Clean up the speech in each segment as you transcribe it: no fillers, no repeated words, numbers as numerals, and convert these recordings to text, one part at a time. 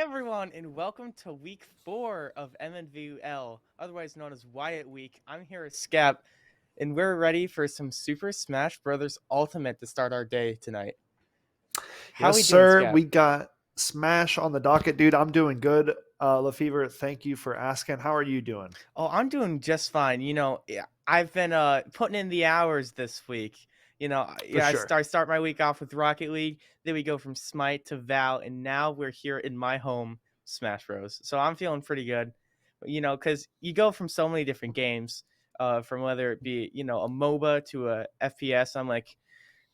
everyone, and welcome to week 4 of Mnvl, otherwise known as Wyatt Week. I'm here with Scap, and we're ready for some Super Smash Bros. Ultimate to start our day tonight. How Yes, we doing, sir. Scap? We got Smash on the docket, dude. I'm doing good. LaFever, thank you for asking. How are you doing? Oh, I'm doing just fine. I've been putting in the hours this week. For sure. I start my week off with Rocket League, then we go from Smite to Val, and now we're here in my home, Smash Bros. So I'm feeling pretty good. Because you go from so many different games, from whether it be a MOBA to a FPS. I'm like,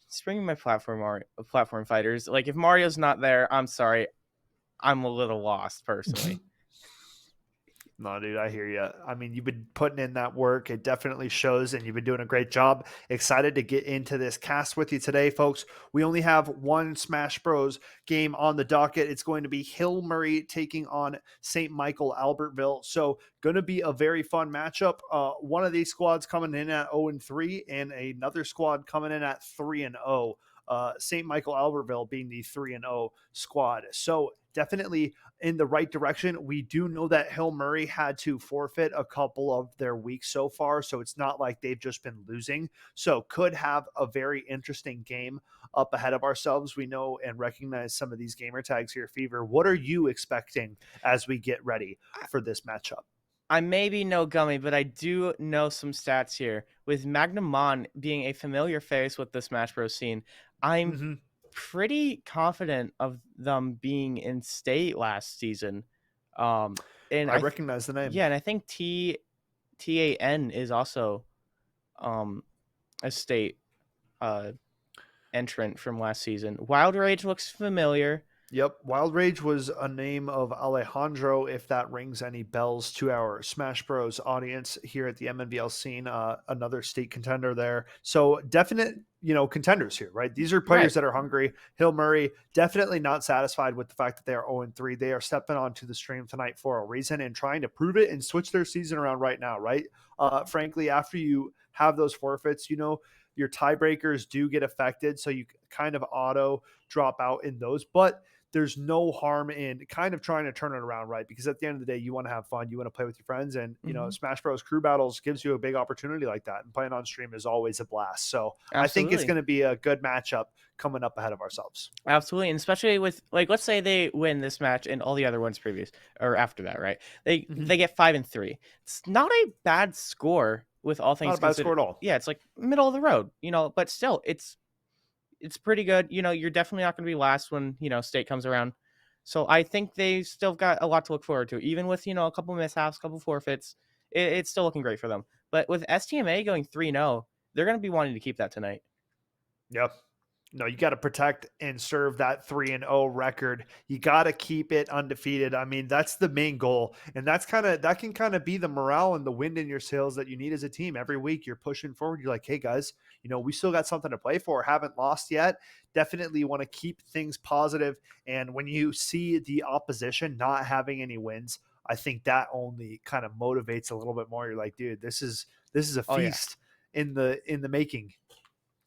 just bring me my platform fighters. Like if Mario's not there, I'm sorry, I'm a little lost personally. No, dude, I hear you. I mean, you've been putting in that work. It definitely shows, and you've been doing a great job. Excited to get into this cast with you today, folks. We only have one Smash Bros. Game on the docket. It's going to be Hill Murray taking on St. Michael Albertville. So, going to be a very fun matchup. One of these squads coming in at 0-3, and another squad coming in at 3-0. St. Michael Albertville being the 3-0 squad. So, definitely in the right direction. We do know that Hill Murray had to forfeit a couple of their weeks so far, so it's not like they've just been losing. So could have a very interesting game up ahead of ourselves. We know and recognize some of these gamer tags here, Fever. What are you expecting as we get ready for this matchup? I may be no gummy, but I do know some stats here. With Magnamon being a familiar face with the Smash Bros. Scene, I'm Mm-hmm. pretty confident of them being in state last season. Um, and I recognize the name. yeah, and I think TAN is also a state entrant from last season. Wild Rage looks familiar. Yep. Wild Rage was a name of Alejandro, if that rings any bells to our Smash Bros. Audience here at the Mnvl scene. Another state contender there. So definite, contenders here, right? These are players Right. that are hungry. Hill Murray, definitely not satisfied with the fact that they are 0-3. They are stepping onto the stream tonight for a reason and trying to prove it and switch their season around right now, right? Frankly, after you have those forfeits, your tiebreakers do get affected. So you kind of auto drop out in those. But there's no harm in kind of trying to turn it around, right? Because at the end of the day, you want to have fun, you want to play with your friends, and Mhm. Smash Bros. Crew Battles gives you a big opportunity like that. And playing on stream is always a blast. So I think it's Absolutely. going to be a good matchup coming up ahead of ourselves. Absolutely, and especially with like, let's say they win this match and all the other ones previous or after that, right? They Mm-hmm. they get 5-3. It's not a bad score with all Not things a bad score considered. at all. Yeah, it's like middle of the road, but still, it's pretty good. You're definitely not going to be last when state comes around. So I think they still got a lot to look forward to, even with a couple mishaps, couple forfeits. It's still looking great for them. But with STMA going 3-0, they're going to be wanting to keep that tonight. Yep. No, you got to protect and serve that 3-0 record. You got to keep it undefeated. I mean, that's the main goal. And that can kind of be the morale and the wind in your sails that you need as a team. Every week you're pushing forward. You're like, hey guys, we still got something to play for. Haven't lost yet. Definitely want to keep things positive. And when you see the opposition not having any wins, I think that only kind of motivates a little bit more. You're like, dude, this is a Oh yeah. feast in the making.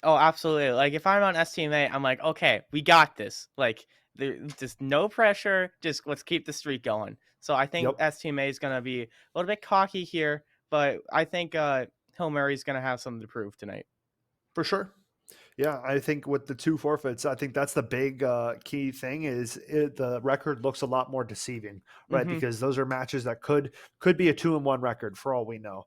Oh, absolutely. Like if I'm on STMA, I'm like, okay, we got this. Like there's just no pressure. Just let's keep the streak going. So I think Yep. STMA is gonna be a little bit cocky here, but I think Hill Murray's gonna have something to prove tonight. For sure. Yeah, I think with the two forfeits, I think that's the big key thing is the record looks a lot more deceiving, right? Mm-hmm. Because those are matches that could be a 2-1 record for all we know,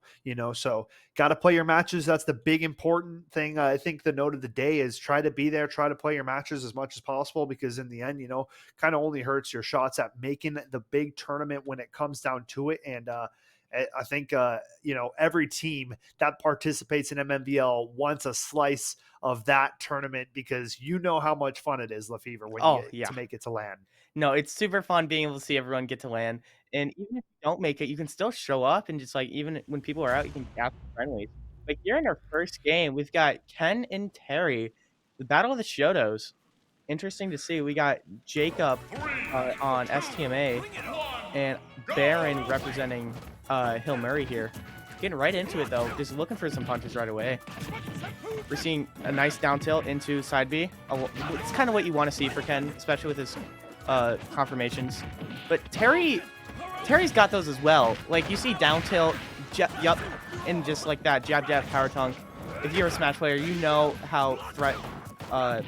So got to play your matches. That's the big important thing. I think the note of the day is try to be there, try to play your matches as much as possible, because in the end, kind of only hurts your shots at making the big tournament when it comes down to it. And I think every team that participates in MMVL wants a slice of that tournament, because you know how much fun it is, LaFever, when you Oh get yeah. to make it to land. No, it's super fun being able to see everyone get to land. And even if you don't make it, you can still show up and just like even when people are out, you can gather friendlies. Like here in our first game, we've got Ken and Terry, the Battle of the Shotos. Interesting to see. We got Jacob on STMA and Baron representing Hill Murray here. Getting right into it though, just looking for some punches right away. We're seeing a nice down tilt into side B. It's kind of what you want to see for Ken, especially with his confirmations, but Terry's got those as well. Like you see down tilt, yup, and just like that jab jab power tonk. If you're a Smash player, you know uh,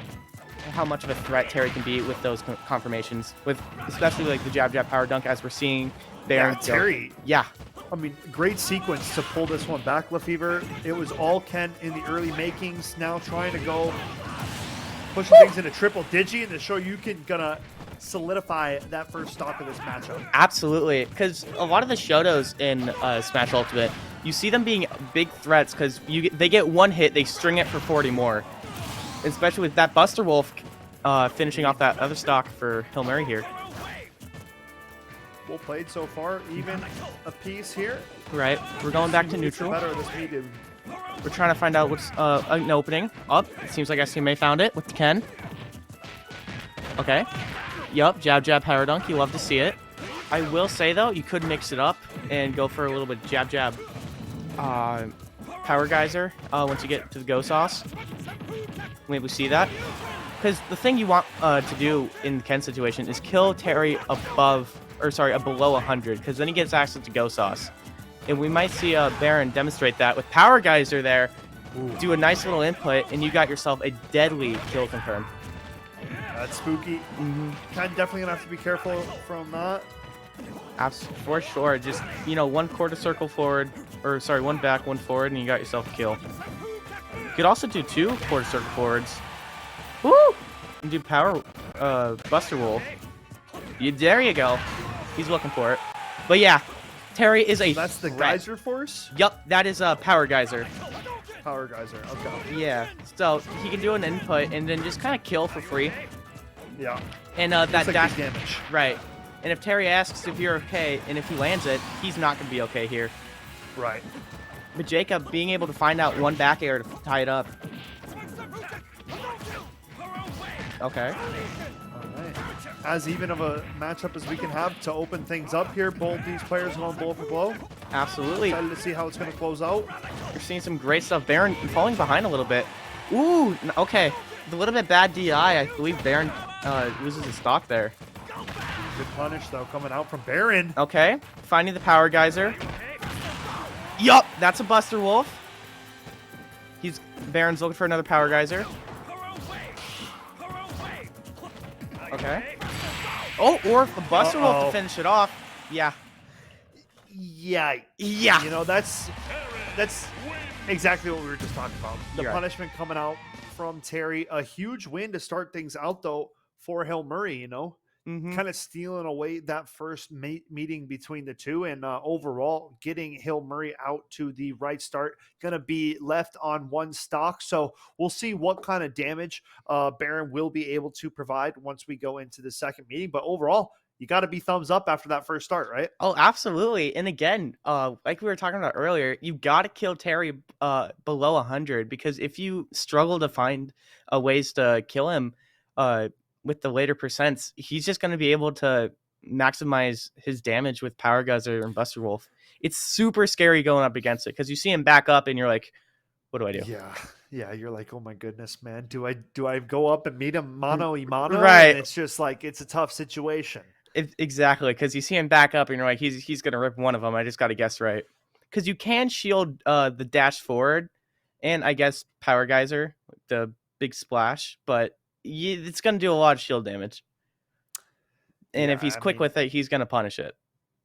how much of a threat Terry can be with those confirmations, with especially like the jab jab power dunk as we're seeing Yeah, Baron go. Terry. Yeah, I mean, great sequence to pull this one back, Lefevre. It was all Ken in the early makings. Now trying to go pushing things into triple digi and to show you can gonna solidify that first stock of this matchup. absolutely. Because a lot of the Shotos in Smash Ultimate, you see them being big threats because they get one hit, they string it for 40 more. Especially with that Buster Wolf finishing off that other stock for Hill Murray here. Well played so far. Even a piece here. Right, we're going back to neutral. Better of this medium. We're trying to find out what's an opening. Up. It seems like SMA found it with Ken. Okay. Yup, jab, jab, power dunk. You love to see it. I will say, though, you could mix it up and go for a little bit jab, jab, power geyser once you get to the go sauce. Maybe we see that. Because the thing you want to do in the Ken situation is kill Terry below 100, because then he gets access to go sauce. And we might see Baron demonstrate that with Power Geyser there. Ooh. Do a nice little input, and you got yourself a deadly kill confirmed. That's spooky. Kind of definitely gonna have to be careful from that. For sure. Just, one quarter circle forward, one back, one forward, and you got yourself a kill. You could also do 2 quarter circle forwards. Woo! And do power Buster Wolf. There you go. He's looking for it. But yeah. Terry is a That's the threat. Geyser Force? Yup, that is a Power Geyser. Power Geyser, okay. Yeah, so he can do an input and then just kind of kill for free. Yeah. And that like dash damage. Right. And if Terry asks if you're okay, and if he lands it, he's not going to be okay here. Right. But Jacob being able to find out one back air to tie it up. Okay. As even of a matchup as we can have to open things up here. Both these players going blow for blow. Absolutely. Excited to see how it's going to close out. You're seeing some great stuff. Baron falling behind a little bit. Ooh, okay. A little bit bad DI. I believe Baron loses his stock there. Good punish, though, coming out from Baron. Okay. Finding the Power Geyser. Yup, that's a Buster Wolf. Baron's looking for another Power Geyser. Okay. Oh, or the Buster Wolf to finish it off. Yeah. Yeah. Yeah. That's exactly what we were just talking about. The punishment coming out from Terry. A huge win to start things out, though, for Hill Murray, kind of stealing away that first meeting between the two, and overall getting Hill Murray out to the right start. Going to be left on one stock, so we'll see what kind of damage Baron will be able to provide once we go into the second meeting. But overall, you got to be thumbs up after that first start, right? Oh, absolutely. And again, like we were talking about earlier, you got to kill Terry below 100, because if you struggle to find ways to kill him with the later percents, he's just going to be able to maximize his damage with Power Geyser and Buster Wolf. It's super scary going up against it, because you see him back up and you're like, what do I do? Yeah, you're like, oh my goodness, man. Do I go up and meet him mano a mano? Right. And it's just like, it's a tough situation. Exactly, because you see him back up and you're like, he's going to rip one of them. I just got to guess right. Because you can shield the dash forward and I guess Power Geyser, the big splash, but it's going to do a lot of shield damage. And if he's quick with it, he's going to punish it.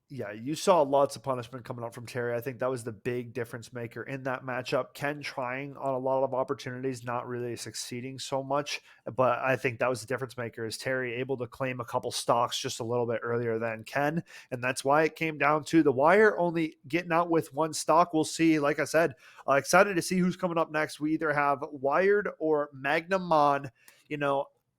Yeah, you saw lots of punishment coming out from Terry. I think that was the big difference maker in that matchup. Ken trying on a lot of opportunities, not really succeeding so much. But I think that was the difference maker, is Terry able to claim a couple stocks just a little bit earlier than Ken. And that's why it came down to the wire only getting out with one stock. We'll see. Like I said, excited to see who's coming up next. We either have Wired or Magnum Mon.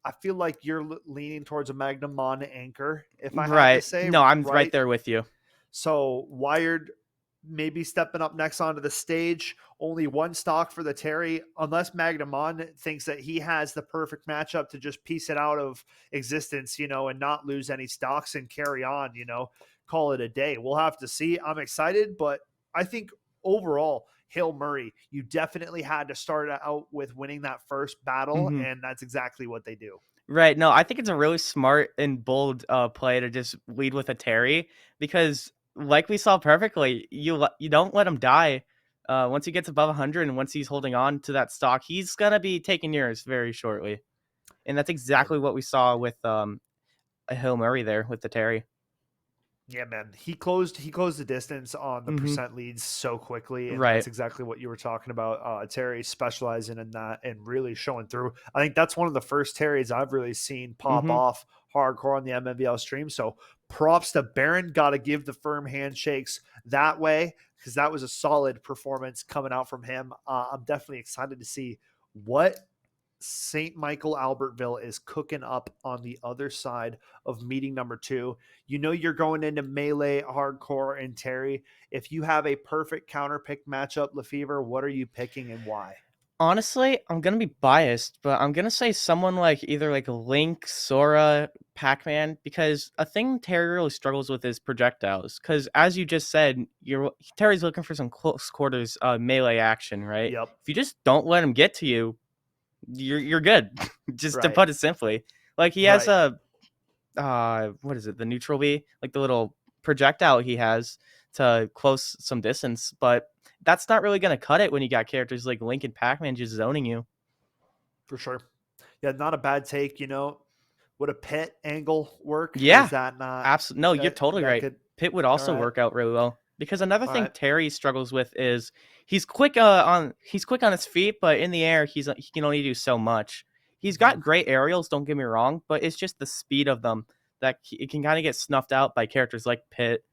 I feel like you're leaning towards a Magnum Mon anchor, if I had to say. No, I'm right there with you. So Wired maybe stepping up next onto the stage. Only one stock for the Terry, unless Magnum Mon thinks that he has the perfect matchup to just piece it out of existence, and not lose any stocks and carry on, call it a day. We'll have to see. I'm excited, but I think overall, Hill Murray, you definitely had to start out with winning that first battle, and that's exactly what they do. Right. No, I think it's a really smart and bold play to just lead with a Terry because, like we saw perfectly, you don't let him die. Once he gets above 100 and once he's holding on to that stock, he's gonna be taking yours very shortly, and that's Yeah, exactly what we saw with a Hill Murray there with the Terry. yeah, man. He closed the distance on the Hmm. percent leads so quickly, and Right. that's exactly what you were talking about. Terry specializing in that and really showing through. I think that's one of the first Terrys I've really seen pop Hmm. off hardcore on the MNVL stream. So props to Baron. Got to give the firm handshakes that way because that was a solid performance coming out from him. I'm definitely excited to see what St. Michael Albertville is cooking up on the other side of meeting number two. You know you're going into melee, hardcore, and Terry. If you have a perfect counter pick matchup, Lefevre, what are you picking and why? Honestly, I'm gonna be biased, but I'm gonna say someone like either like Link, Sora, Pac-Man, because a thing Terry really struggles with is projectiles. Because as you just said, Terry's looking for some close quarters melee action, right? Yep. If you just don't let him get to you, you're good. Just to Right. put it simply, like he has Right. a what is it, the neutral B, like the little projectile he has to close some distance, but that's not really gonna cut it when you got characters like Link and Pac-Man just zoning you. For sure. Yeah, not a bad take. Would a pet angle work, or is Yeah, that not absolutely. No, you're totally that right. could Pit would all also right. work out really well because another All thing right. Terry struggles with is he's quick on his feet, but in the air he can only do so much. He's Mhm. got great aerials, don't get me wrong, but it's just the speed of them that it can kind of get snuffed out by characters like Pit,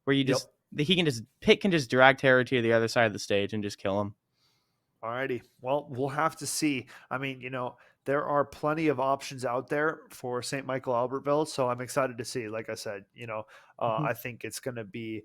where you Yep. just he can just Pit can just drag Terry to the other side of the stage and just kill him. Alrighty. Well, we'll have to see. I mean, there are plenty of options out there for St. Michael Albertville, so I'm excited to see. Like I said, Mhm. I think it's going to be,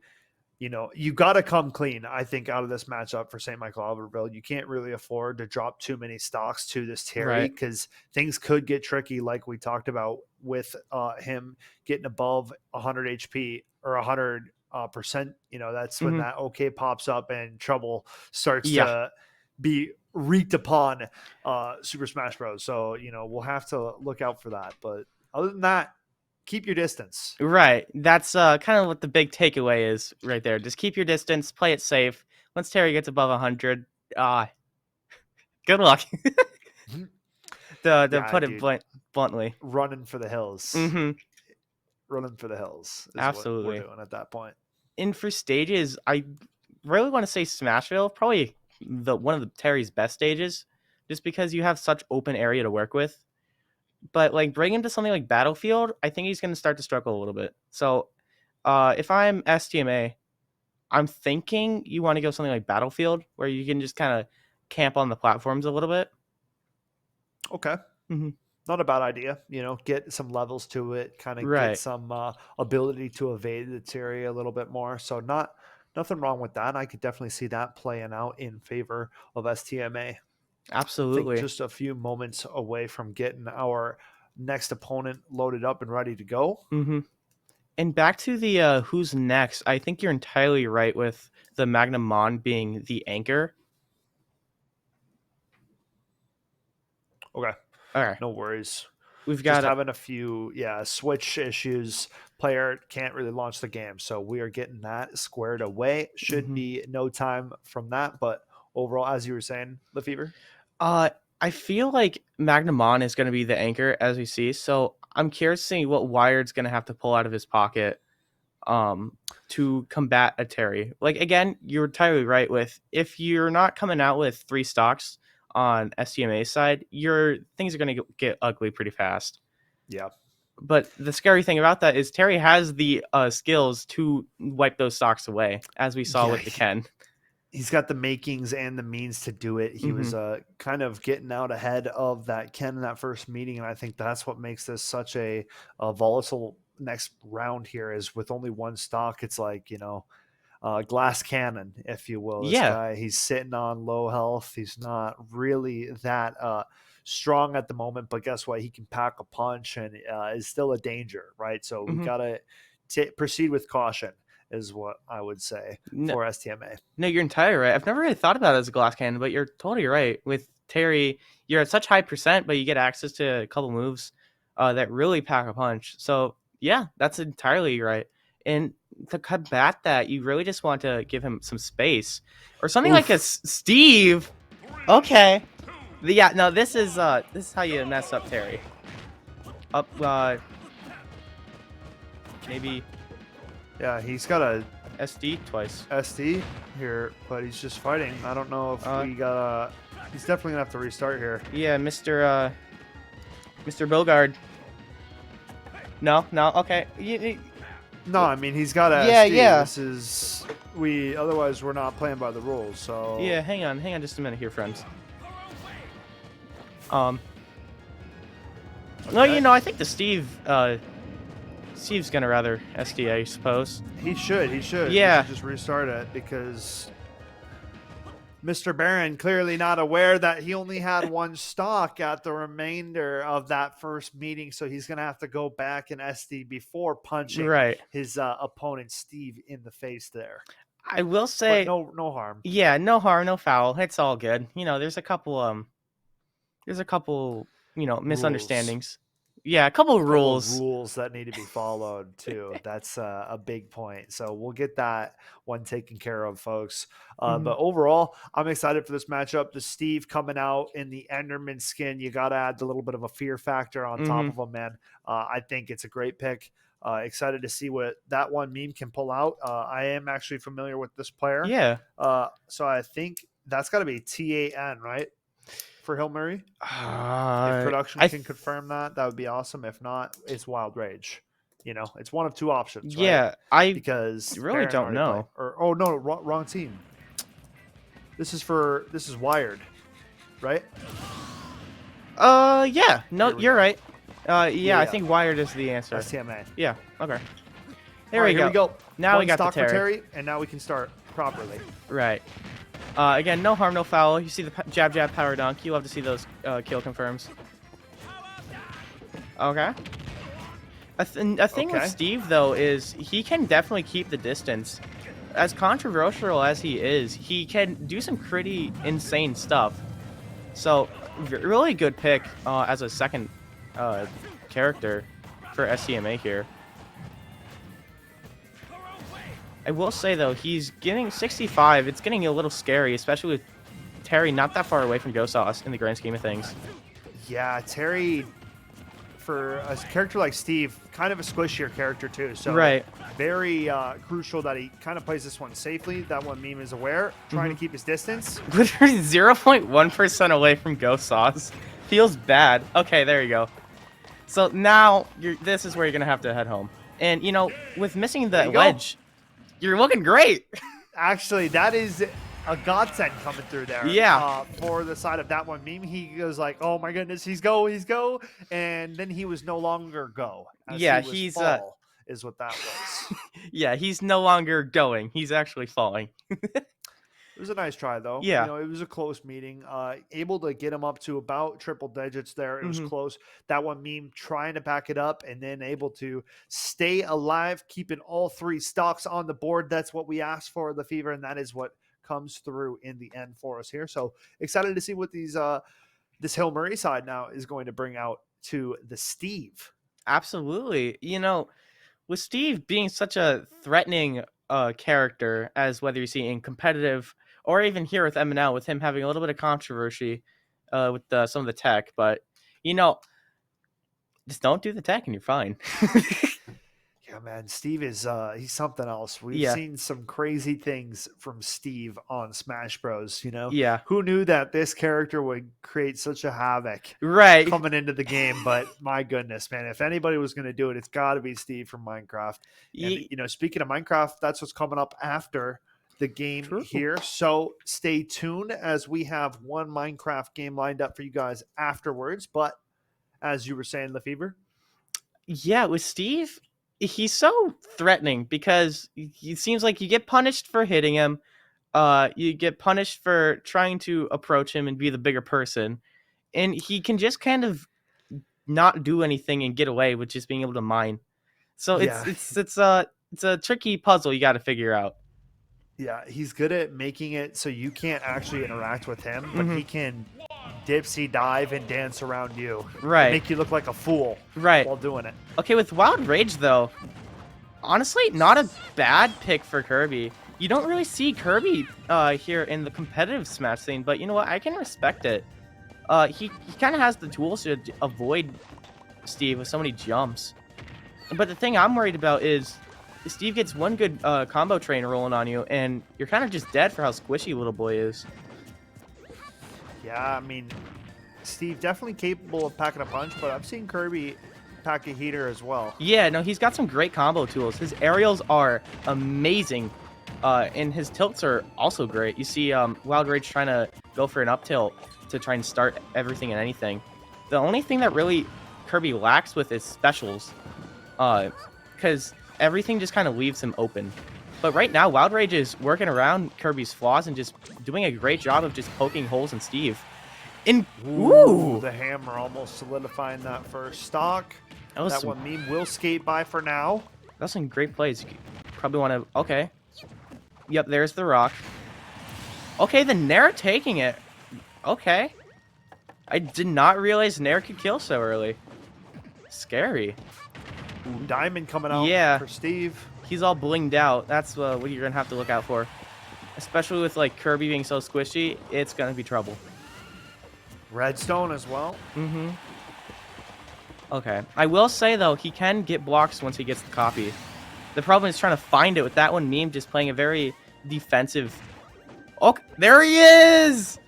you got to come clean. I think out of this matchup for St. Michael Albertville, you can't really afford to drop too many stocks to this Terry Right. because things could get tricky, like we talked about with him getting above 100 HP or 100 percent. That's when Hmm. that OK pops up and trouble starts Yeah. to be wreaked upon Super Smash Bros. So we'll have to look out for that. But other than that, keep your distance. Right. That's kind of what the big takeaway is right there. Just keep your distance, play it safe. Once Terry gets above 100, good luck. To Yeah, put it dude, bluntly. running for the hills. Mhm. Running for the hills is what we're Absolutely. doing at that point. And for stages, I really want to say Smashville, probably the one of the Terry's best stages, just because you have such open area to work with. But like bring him to something like Battlefield, I think he's going to start to struggle a little bit. So, if I'm STMA, I'm thinking you want to go something like Battlefield, where you can just kind of camp on the platforms a little bit. Okay. Hmm. Not a bad idea. Get some levels to it, kind of get Right. some ability to evade the area a little bit more. So nothing wrong with that. I could definitely see that playing out in favor of STMA. Think Absolutely. just a few moments away from getting our next opponent loaded up and ready to go. Hmm. And back to the who's next, I think you're entirely right with the Magnum Mon being the anchor. Okay, All right. no worries. We've Just got having a few, switch issues. Player can't really launch the game, so we are getting that squared away. Should mhm. be no time from that, but overall, as you were saying, Lefevre. uh I feel like Magnum Mon is going to be the anchor as we see. So I'm curious to see what Wired's going to have to pull out of his pocket um to combat a Terry. Like again, you're entirely right with if you're not coming out with three stocks on STMA side, your things are going to get ugly pretty fast. Yeah, But the scary thing about that is Terry has the skills to wipe those stocks away, as we saw yeah, with the Ken. he's got the makings and the means to do it. He was Hmm. kind of getting out ahead of that Ken in that first meeting, and I think that's what makes this such a volatile next round here. Is with only one stock, it's like glass cannon, if you will. This Yeah. guy, he's sitting on low health. He's not really that strong at the moment, but guess what? He can pack a punch and is still a danger, right? So we Hmm. gotta proceed with caution, is what I would say No, for STMA. no, you're entirely right. I've never really thought about it as a glass cannon, but you're totally right. With Terry, you're at such high percent, but you get access to a couple moves. that really pack a punch. So yeah, that's entirely right. And to combat that, you really just want to give him some space or something like a Oof. Steve. Okay, yeah, no, this is how you mess up Terry. Up, maybe Yeah, he's got a SD twice. SD here, but he's just fighting. I don't know if Uh, we got a. He's definitely gonna have to restart here. yeah, Mr. Bogard. No, no, okay. No, I mean he's got a Yeah, SD. yeah, This is we. Otherwise, we're not playing by the rules. So yeah. Hang on, just a minute here, friends. Um, well, okay, I think Steve's gonna rather SD, I suppose. he should. He should. We Yeah, should just restart it because Mr. Barron clearly not aware that he only had one stock at the remainder of that first meeting, so he's going to have to go back and SD before punching right. his opponent Steve in the face there. I will But say, no harm. yeah, no harm, no foul. It's all good. There's a couple, Rules. misunderstandings. Yeah, a couple A couple of rules. rules that need to be followed too. That's a big point. So we'll get that one taken care of, folks. Hmm. But overall, I'm excited for this matchup. The Steve coming out in the Enderman skin, you got to add a little bit of a fear factor on top Hmm. of him, man. I think it's a great pick. Excited to see what that one meme can pull out. I am actually familiar with this player. Yeah. So I think that's got to be TAN, right? For Hill Murray. If production I can confirm that, that would be awesome. If not, it's Wild Rage. It's one of two options, right? yeah, I Because really Baron don't already played. know. Or oh no, wrong team. This is Wired, right? Yeah. No, Here we you're go. right. Yeah, Yeah, I yeah. think wired is the answer. STMA. Yeah. Okay. All There right, we here go. we go. Now we One got the stock for Terry. Terry, and now we can start properly. Right. Again, no harm, no foul. You see the jab, power dunk. You love to see those kill confirms. Okay. A thing with Okay. Steve, though, is he can definitely keep the distance. As controversial as he is, he can do some pretty insane stuff. So, really good pick as a second character for SCMA here. I will say, though, he's getting 65. It's getting a little scary, especially with Terry not that far away from Ghost Sauce in the grand scheme of things. Yeah, Terry, for a character like Steve, kind of a squishier character too. So Right. very crucial that he kind of plays this one safely. That one meme is aware, trying to keep his distance. Literally 0.1% away from Ghost Sauce. Feels bad. Okay, there you go. So now this is where you're going to have to head home. And, with missing There the you go. wedge, you're looking great. Actually, that is a godsend coming through there. Yeah. For the side of that one meme, he goes like, "Oh my goodness, he's go," and then he was no longer go. As Yeah, he was he's fall, is what that was. yeah, he's no longer going. He's actually falling. It was a nice try, though. Yeah. It was a close meeting. Able to get him up to about triple digits there. It was Hmm. close. That one meme trying to back it up and then able to stay alive, keeping all three stocks on the board. That's what we asked for, the Fever, and that is what comes through in the end for us here. So excited to see what this Hill Murray side now is going to bring out to the Steve. Absolutely. With Steve being such a threatening character, as whether you see in competitive or even here with Mnvl, with him having a little bit of controversy with some of the tech, but just don't do the tech and you're fine. Yeah, man, Steve is he's something else. We've Yeah, seen some crazy things from Steve on Smash Bros. yeah, Who knew that this character would create such a havoc right. coming into the game? But my goodness, man, if anybody was going to do it, it's got to be Steve from Minecraft. And Ye- speaking of Minecraft, that's what's coming up after the game True. here. So stay tuned as we have one Minecraft game lined up for you guys afterwards. But as you were saying, Lefevre. Yeah, with Steve, he's so threatening because it seems like you get punished for hitting him. You get punished for trying to approach him and be the bigger person, and he can just kind of not do anything and get away with just being able to mine. So it's Yeah, it's it's a tricky puzzle you got to figure out. Yeah, he's good at making it so you can't actually interact with him, but Hmm. he can dipsy dive and dance around you and Right. make you look like a fool Right. while doing it. Okay, with Wild Rage, though, honestly, not a bad pick for Kirby. You don't really see Kirby here in the competitive Smash scene, but you know what? I can respect it. He kind of has the tools to avoid Steve with so many jumps. But the thing I'm worried about is Steve gets one good combo train rolling on you, and you're kind of just dead for how squishy Little Boy is. Yeah, I mean, Steve definitely capable of packing a punch, but I've seen Kirby pack a heater as well. Yeah, no, he's got some great combo tools. His aerials are amazing, and his tilts are also great. You see Wild Rage trying to go for an up tilt to try and start everything and anything. The only thing that really Kirby lacks with is specials, because everything just kind of leaves him open. But right now, Wild Rage is working around Kirby's flaws and just doing a great job of just poking holes in Steve. Ooh, Ooh, the hammer almost solidifying that first stock. that was That some, one meme will skate by for now. that was some great plays. You probably want to. Okay. Yep, there's the rock. Okay, the Nair taking it. Okay. I did not realize Nair could kill so early. Scary. Ooh, diamond coming out Yeah. for Steve. He's all blinged out. That's what you're going to have to look out for. Especially with like Kirby being so squishy, it's going to be trouble. Redstone as well. Mm-hmm. Okay. I will say, though, he can get blocks once he gets the copy. The problem is trying to find it with that one meme just playing a very defensive... Oh, there he is!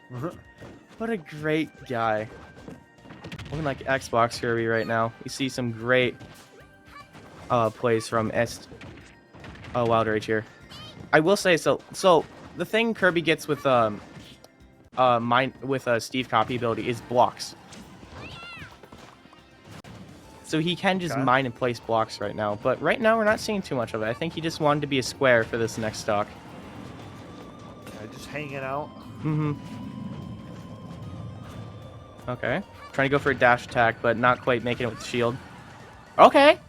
What a great guy. Looking like Xbox Kirby right now. You see some great plays from Wild Rage here. I will say, so the thing Kirby gets with Steve copy ability is blocks. So he can just mine and place blocks right now. But right now, we're not seeing too much of it. I think he just wanted to be a square for this next stock. Yeah, just hanging out. Mm-hmm. Okay. Trying to go for a dash attack, but not quite making it with the shield. Okay.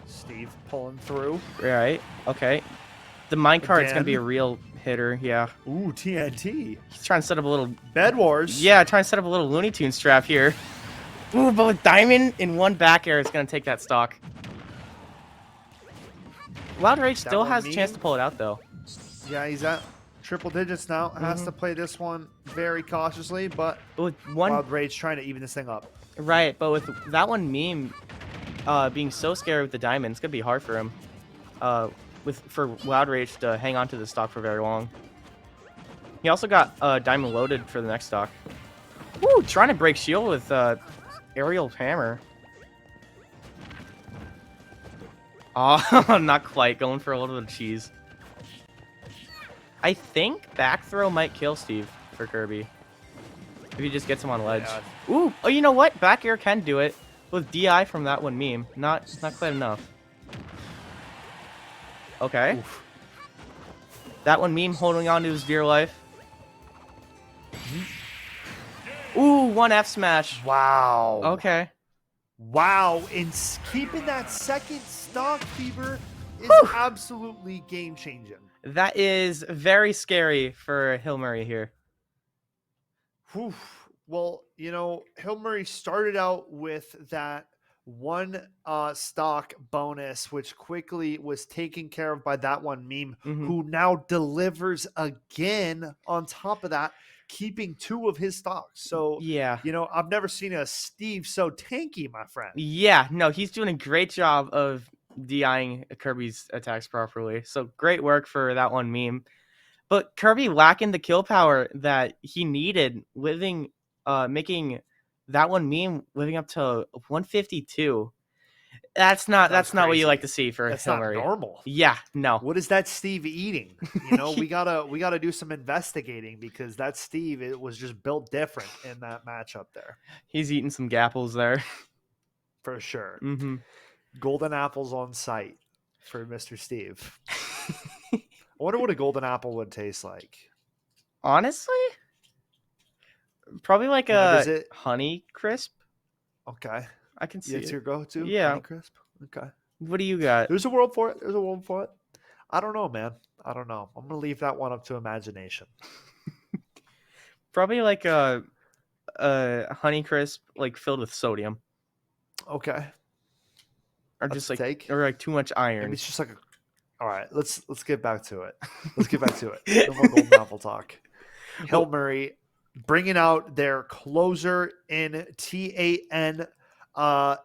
Steve pulling through. Right. Okay. The minecart's going to be a Again. real hitter. Yeah. Ooh, TNT. He's trying to set up a little... Bed Wars. Yeah, trying to set up a little Looney Tunes trap here. Ooh, but with Diamond in one back air, it's going to take that stock. Wild Rage still has a chance to pull it out, though. Yeah, he's at triple digits now. Has to play this one very cautiously, but With one... Wild Rage trying to even this thing up. Right, but with that one meme being so scared with the Diamond, it's going to be hard for him. For Wild Rage to hang on to the stock for very long. He also got Diamond loaded for the next stock. Woo! Trying to break shield with Aerial Hammer. Oh, not quite. Going for a little bit of cheese. I think back throw might kill Steve for Kirby. If he just gets him on ledge. Yeah. Ooh! Oh, you know what? Back air can do it. With DI from that one meme. Not quite enough. Okay. Oof. That one meme holding on to his dear life. Ooh, one F smash. Wow. Okay. Wow. And keeping that second stock, Fever, is absolutely game changing. That is very scary for Hill Murray here. Whew. Well, you know, Hill Murray started out with that one stock bonus, which quickly was taken care of by that one meme, who now delivers again on top of that, keeping two of his stocks. So, yeah, you know, I've never seen a Steve so tanky, my friend. Yeah, no, he's doing a great job of DIing Kirby's attacks properly. So great work for that one meme. But Kirby lacking the kill power that he needed, making that one meme living up to 152. That's not what you like to see for That's Hill not Murray. normal. Yeah, no. What is that Steve eating? You know, we gotta do some investigating, because that Steve, it was just built different in that matchup there. He's eating some gapples there. For sure. Mm-hmm. Golden apples on site for Mr. Steve. I wonder what a golden apple would taste like. Honestly, probably like a honey crisp. Okay. I can see It's it. your go-to? Yeah. Honey crisp? Okay. What do you got? There's a world for it. There's a world for it. I don't know, man. I don't know. I'm gonna leave that one up to imagination. Probably like a Honey Crisp like filled with sodium, Okay, or that's just a like take. or like too much Maybe iron. it's just like a. All right, let's get back to it. Let's get back to it. No more golden apple talk. Hill Well, Murray bringing out their closer in TAN.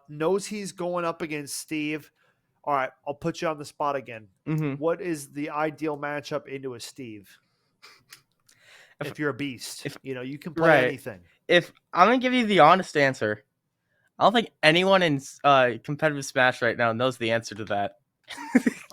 Knows he's going up against Steve. All right, I'll put you on the spot again. mhm. What is the ideal matchup into a Steve? If If you're a beast, if you can play right, anything. if I'm gonna give you the honest answer, I don't think anyone in competitive Smash right now knows the answer to that.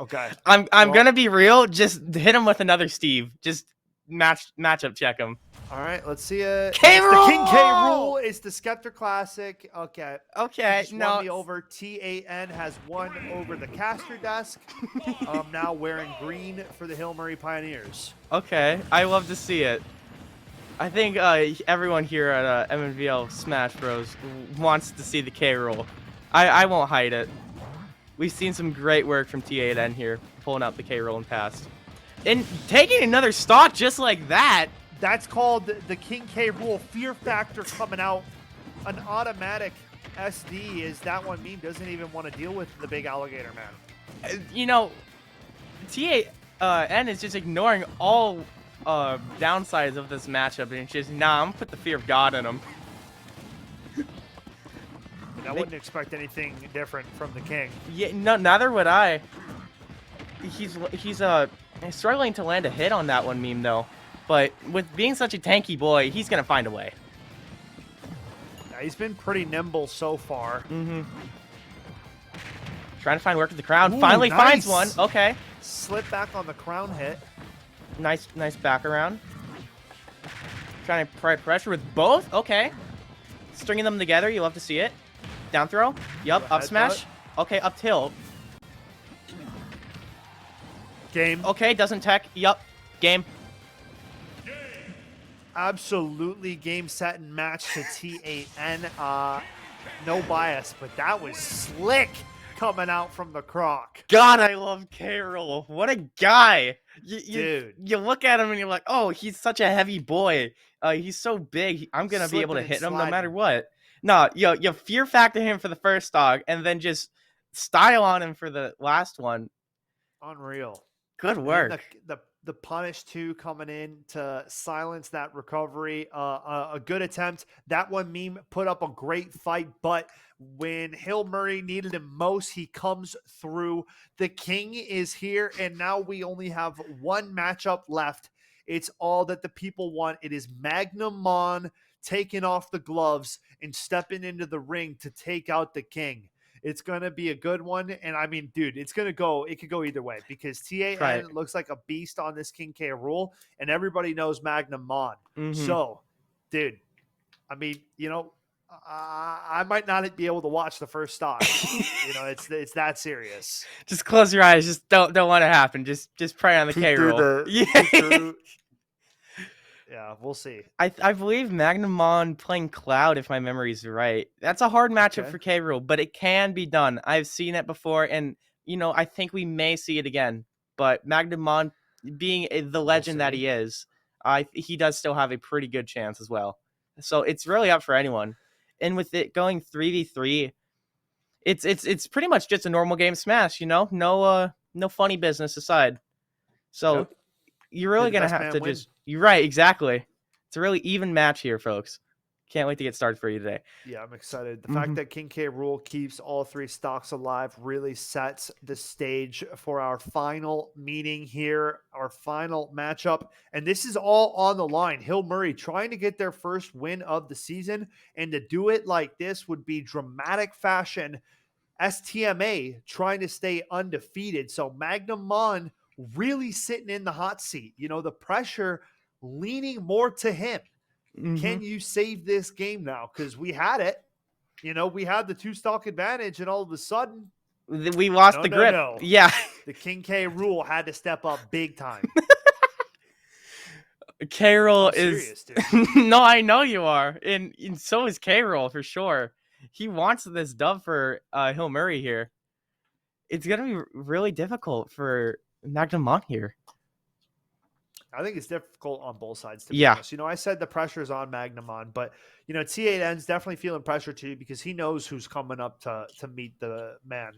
Okay. I'm Well, gonna be real. Just hit him with another Steve. Just matchup check him. all right, let's see it. K It's the King K roll. rule. It's the Scepter Classic. Okay. You Okay, just won no. me over. TAN has won over the caster desk. Now wearing green for the Hill Murray Pioneers. Okay, I love to see it. I think everyone here at Mnvl Smash Bros wants to see the K roll. I won't hide it. We've seen some great work from T8N here, pulling out the K roll and past, and taking another stock just like that. That's called the King K rule. Fear factor coming out. An automatic SD is that one meme doesn't even want to deal with the big alligator man. You know, T8N is just ignoring all downsides of this matchup, and it's just, nah, I'm gonna put the fear of God in him. And I wouldn't expect anything different from the King. Yeah, no, neither would I. He's struggling to land a hit on that one meme though, but with being such a tanky boy, he's gonna find a way. Now, he's been pretty nimble so far. Mm-hmm. Trying to find work at the crown. Ooh, Finally nice. finds one. Okay. Slip back on the crown hit. Nice back around. Trying to apply pressure with both. Okay. Stringing them together. You love to see it. Down throw. Yup. Up smash. Okay. Up tilt. Game. Okay. Doesn't tech. Yup. Game. Absolutely game, set, and match to T8N. No bias, but that was slick coming out from the croc. God, I love Carol. What a guy. Dude. You look at him and you're like, oh, he's such a heavy boy. He's so big. I'm going to be able to Slipping and hit him no matter sliding. what. No, you fear factor him for the first dog and then just style on him for the last one. Unreal. Good And work. then the punish 2 coming in to silence that recovery. A good attempt. That one meme put up a great fight, but when Hill Murray needed him most, he comes through. The King is here, and now we only have one matchup left. It's all that the people want. It is Magnum Mon taking off the gloves and stepping into the ring to take out the King. It's going to be a good one. And I mean, dude, it could go either way because Right. TAN looks like a beast on this King K rule, and everybody knows Magnum Mon. Mm-hmm. So, dude, I mean, I might not be able to watch the first stock. It's that serious. Just close your eyes. Just don't want it to happen. Just pray on the K roll. Yeah. Yeah, we'll see. I believe Magnamon playing Cloud, if my memory's right. That's a hard matchup Okay. for K Rule, but it can be done. I've seen it before, and I think we may see it again. But Magnamon, being the legend that he is, he does still have a pretty good chance as well. So it's really up for anyone. And with it going 3v3, it's pretty much just a normal game Smash. No funny business aside. So. Yep. You're really going to have to you're right, exactly. It's a really even match here, folks. Can't wait to get started for you today. Yeah, I'm excited. The fact that King K rule keeps all 3 stocks alive really sets the stage for our final meeting here, our final matchup. And this is all on the line. Hill Murray trying to get their first win of the season. And to do it like this would be dramatic fashion. STMA trying to stay undefeated. So Magnum Mon really sitting in the hot seat. The pressure leaning more to him. Mm-hmm. Can you save this game now? Because we had it. We had the 2-stock advantage, and all of a sudden, we lost the grip. No. Yeah. The King K rule had to step up big time. K-Roll is... serious, dude. No, I know you are. And so is K-Roll, for sure. He wants this dub for Hill Murray here. It's going to be really difficult for Magnum Mon here. I think it's difficult on both sides, to be Yeah, honest. I said the pressure's on Magnamon, but T8N's definitely feeling pressure too because he knows who's coming up to meet the man.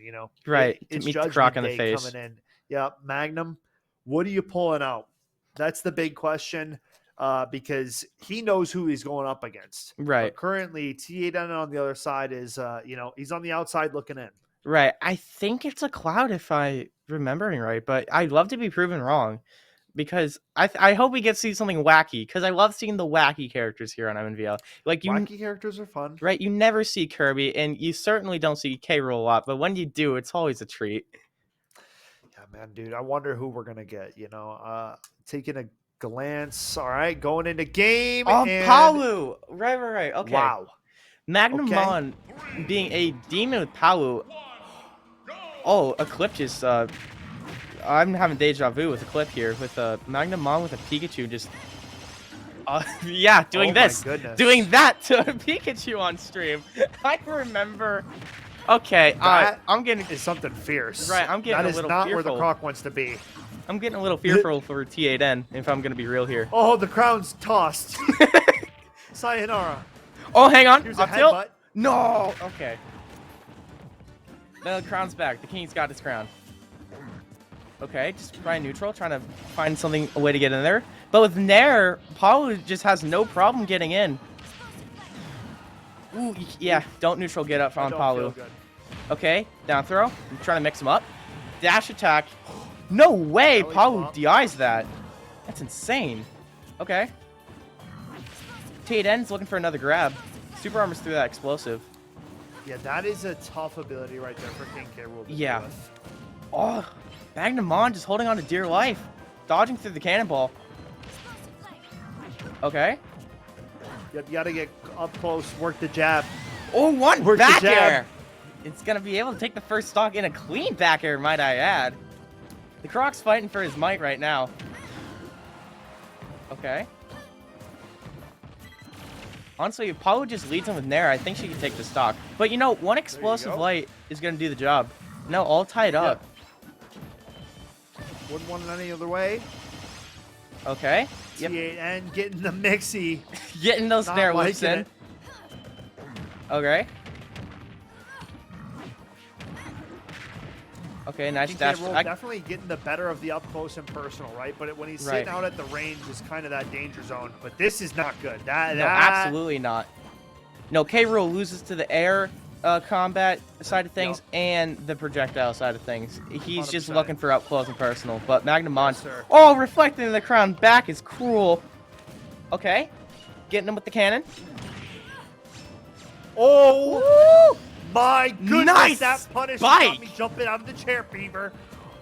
right. To It's meet the croc Judgment in the Day face. coming in. Yeah, Magnum, what are you pulling out? That's the big question because he knows who he's going up against. Right, But currently, T8N on the other side is, he's on the outside looking in. right. I think it's a cloud if I remembering right, but I'd love to be proven wrong because I hope we get to see something wacky because I love seeing the wacky characters here on Mnvl. Like Wacky characters are fun. right, you never see Kirby, and you certainly don't see K. Rool a lot, but when you do, it's always a treat. Yeah, man, dude. I wonder who we're gonna get. Taking a glance. All right, going into game Oh, and Palu! Right. Okay. wow. Okay. Magnamon being a demon with Palu. Oh, Eclipse is, I'm having deja vu with Eclipse here, with Magnamon with a Pikachu just, yeah, doing Oh my this. Doing goodness. that to a Pikachu on stream. I remember. Okay, That I'm getting, is something fierce. right, I'm getting That a is little not where the fearful. croc wants to be. I'm getting a little fearful for T8N, if I'm gonna be real here. Oh, the crown's tossed. Sayonara. Oh, hang on. Here's a I'll tilt. headbutt. No. Okay. The crown's back. The king's got his crown. Okay, just trying neutral, trying to find something, a way to get in there. But with Nair, Palu just has no problem getting in. Ooh, yeah, don't neutral get up I on don't Palu. feel good. Okay, down throw. I'm trying to mix him up. Dash attack. No way, Belly Palu flop. DIs that. That's insane. Okay. T8N's looking for another grab. Super Armor's through that explosive. Yeah, that is a tough ability right there for King K. Rool to Yeah. deal with. Oh, Magnamon just holding on to dear life. Dodging through the cannonball. Okay. Yep, you got to get up close, work the jab. Oh, one Work the back jab. air. It's going to be able to take the first stock in a clean back air, might I add. The Croc's fighting for his might right now. Okay. Honestly, if Palu just leads him with Nair, I think she can take the stock. But one explosive go. light is going to do the job. No, all tied up. Wouldn't want it any other way. Okay. Yep. T8N getting the mixie. Getting those Not Nair whips liking in. it. Okay. Okay, nice King K. dash. Rool definitely getting the better of the up close and personal, right? But when he's sitting Right. out at the range, is kind of that danger zone. But this is not good. That No, absolutely not. No, K. Rool loses to the air combat side of things and the projectile side of things. He's just 100%. looking for up close and personal. But Magnamon, Yes, sir. oh, reflecting the crown back is cruel. Okay, getting him with the cannon. Oh Woo! my goodness! Nice That punish spike. got me jumping out of the chair, Beaver.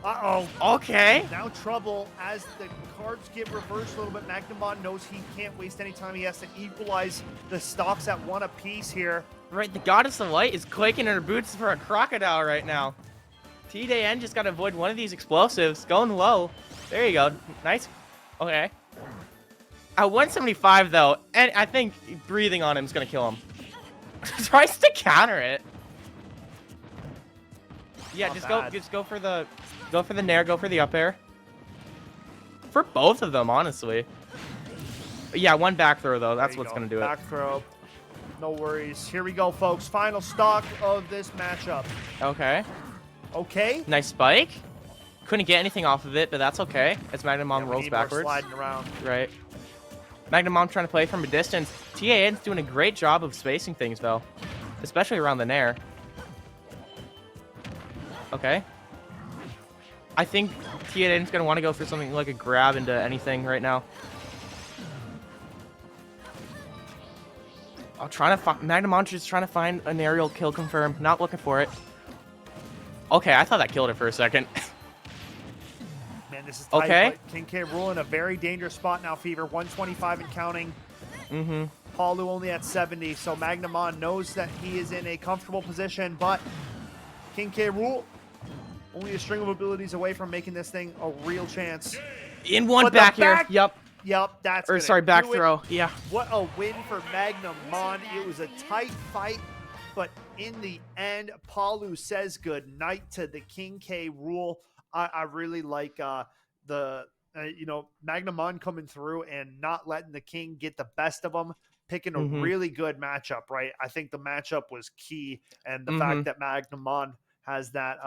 Uh-oh. Okay. Now trouble as the cards get reversed a little bit. Magnamon knows he can't waste any time. He has to equalize the stocks at one apiece here. Right, the Goddess of Light is quaking in her boots for a crocodile right now. T-Day-N just got to avoid one of these explosives. Going low. There you go. Nice. Okay. At 175, though, and I think breathing on him is going to kill him. Tries to counter it. Yeah, Not just bad. go for the Nair, go for the up air. For both of them, honestly. Yeah, one back throw, though. That's There you what's go. going to do Back throw. No worries. Here we go, folks. Final stock of this matchup. it. Okay. Okay. Nice spike. Couldn't get anything off of it, but that's okay. As Magnamon Yeah, we rolls need more backwards. sliding around. Right. Magnamon trying to play from a distance. TAN's doing a great job of spacing things, though. Especially around the Nair. Okay. I think TAN's going to want to go for something like a grab into anything right now. I'm trying to find... Magnamon just trying to find an aerial kill confirm. Not looking for it. Okay, I thought that killed it for a second. Man, this is tight. Okay. But King K. Rool in a very dangerous spot now, Fever. 125 and counting. Mm-hmm. Palu only at 70, so Magnamon knows that he is in a comfortable position, but King K. Rool only a string of abilities away from making this thing a real chance. In one But the back here. back- Yep. Yep, that's Or, gonna sorry, back do it. throw. Yeah. What a win for Magnamon. It was a tight fight, but in the end, Palu says good night to the King K. Rool. I really like the Magnamon coming through and not letting the king get the best of them, picking a Mhm. really good matchup, right? I think the matchup was key, and the fact Mhm. that Magnamon has that,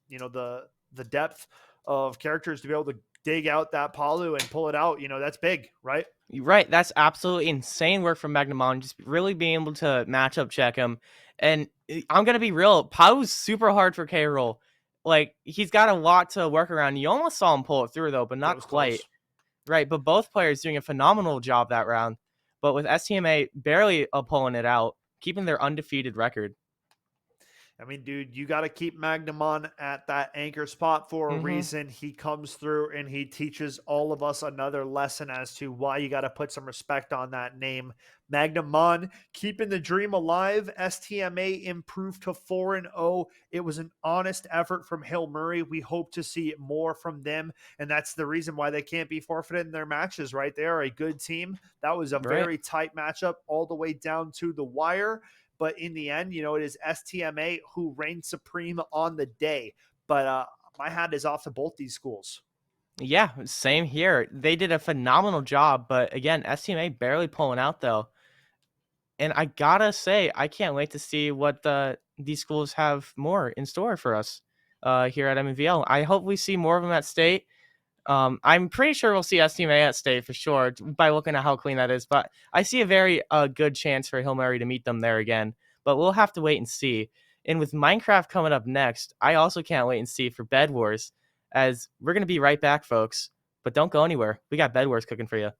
the depth of characters to be able to dig out that Palu and pull it out, that's big, right? Right, that's absolutely insane work from Magnamon, just really being able to matchup check him. And I'm gonna be real, Pau's super hard for K roll. Like he's got a lot to work around. You almost saw him pull it through though, but That not was quite. close. Right, but both players doing a phenomenal job that round. But with STMA barely pulling it out, keeping their undefeated record. I mean, dude, you got to keep Magnamon at that anchor spot for a Hmm. reason. He comes through and he teaches all of us another lesson as to why you got to put some respect on that name. Magnamon keeping the dream alive. STMA improved to 4-0. It was an honest effort from Hill Murray. We hope to see more from them, and that's the reason why they can't be forfeited in their matches, right? They are a good team. That was a Right. very tight matchup all the way down to the wire. But in the end, it is STMA who reigned supreme on the day. But my hat is off to both these schools. Yeah, same here. They did a phenomenal job, but again, STMA barely pulling out though. And I gotta say, I can't wait to see what these schools have more in store for us here at Mnvl. I hope we see more of them at state. I'm pretty sure we'll see STMA at state for sure by looking at how clean that is. But I see a very good chance for Hill Murray to meet them there again. But we'll have to wait and see. And with Minecraft coming up next, I also can't wait and see for Bed Wars, as we're gonna be right back, folks. But don't go anywhere. We got Bed Wars cooking for you.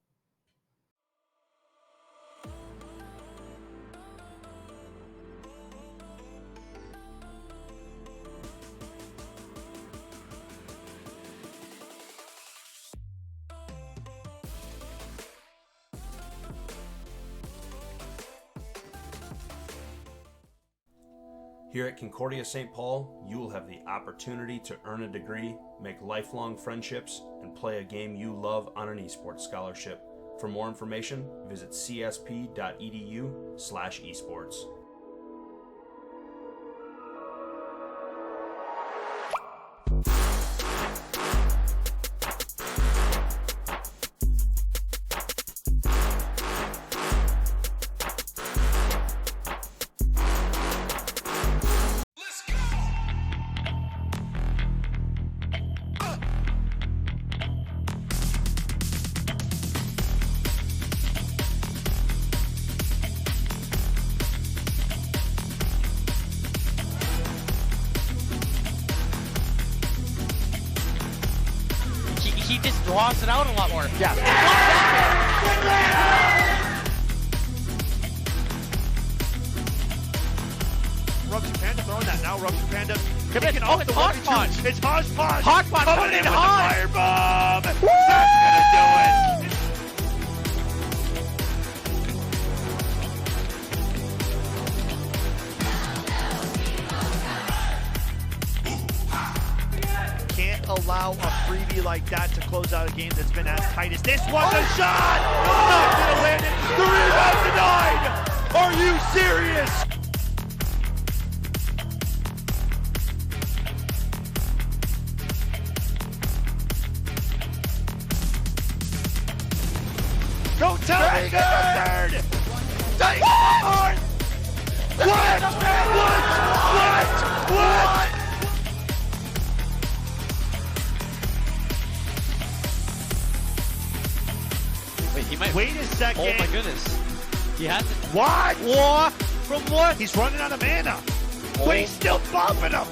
Here at Concordia St. Paul, you will have the opportunity to earn a degree, make lifelong friendships, and play a game you love on an esports scholarship. For more information, visit csp.edu/esports. He just draws it out a lot more. Yeah. Rubsy Panda throwing that now. Rubsy Panda kicking off the Hodgepodge. It's Hodgepodge. Hodgepodge coming in with the hard. firebomb. That's gonna do it. Can't allow a freebie like that to close out a game that's been as tight as this one. The shot! Not gonna land it. The rebound denied! Are you serious? Don't tell me you got a third! Take what? What? Wait, he might. Wait a second. Oh my goodness. He has it. What? What? From what? He's running out of mana. But he's still bumping him.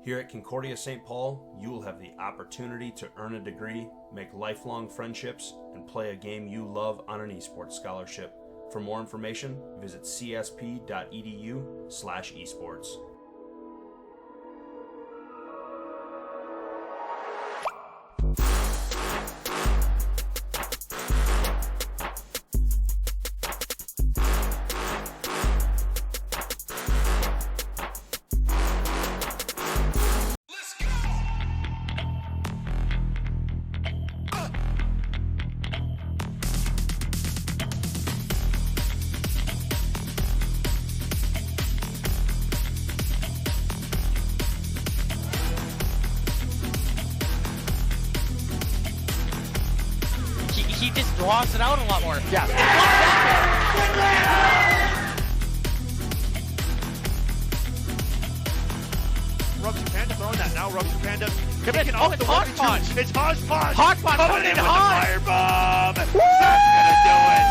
Here at Concordia St. Paul, you will have the opportunity to earn a degree, make lifelong friendships, and play a game you love on an esports scholarship. For more information, visit csp.edu/esports. He just draws it out a lot more. Yeah. Rupture Panda throwing that now. Rupture Panda kicking off it's the 1-2. Hodgepodge. It's Hodgepodge. Hodgepodge coming in with the Hodge. firebomb. That's gonna do it.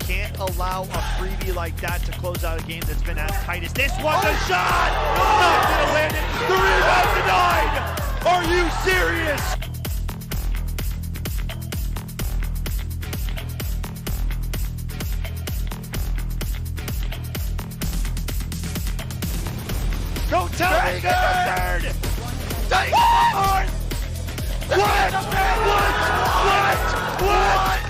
Can't allow a freebie like that to close out a game that's been as tight as this one. The shot! Not gonna land it. The rebound denied! Are you serious? Don't tell me you get the third! Take it! What? What?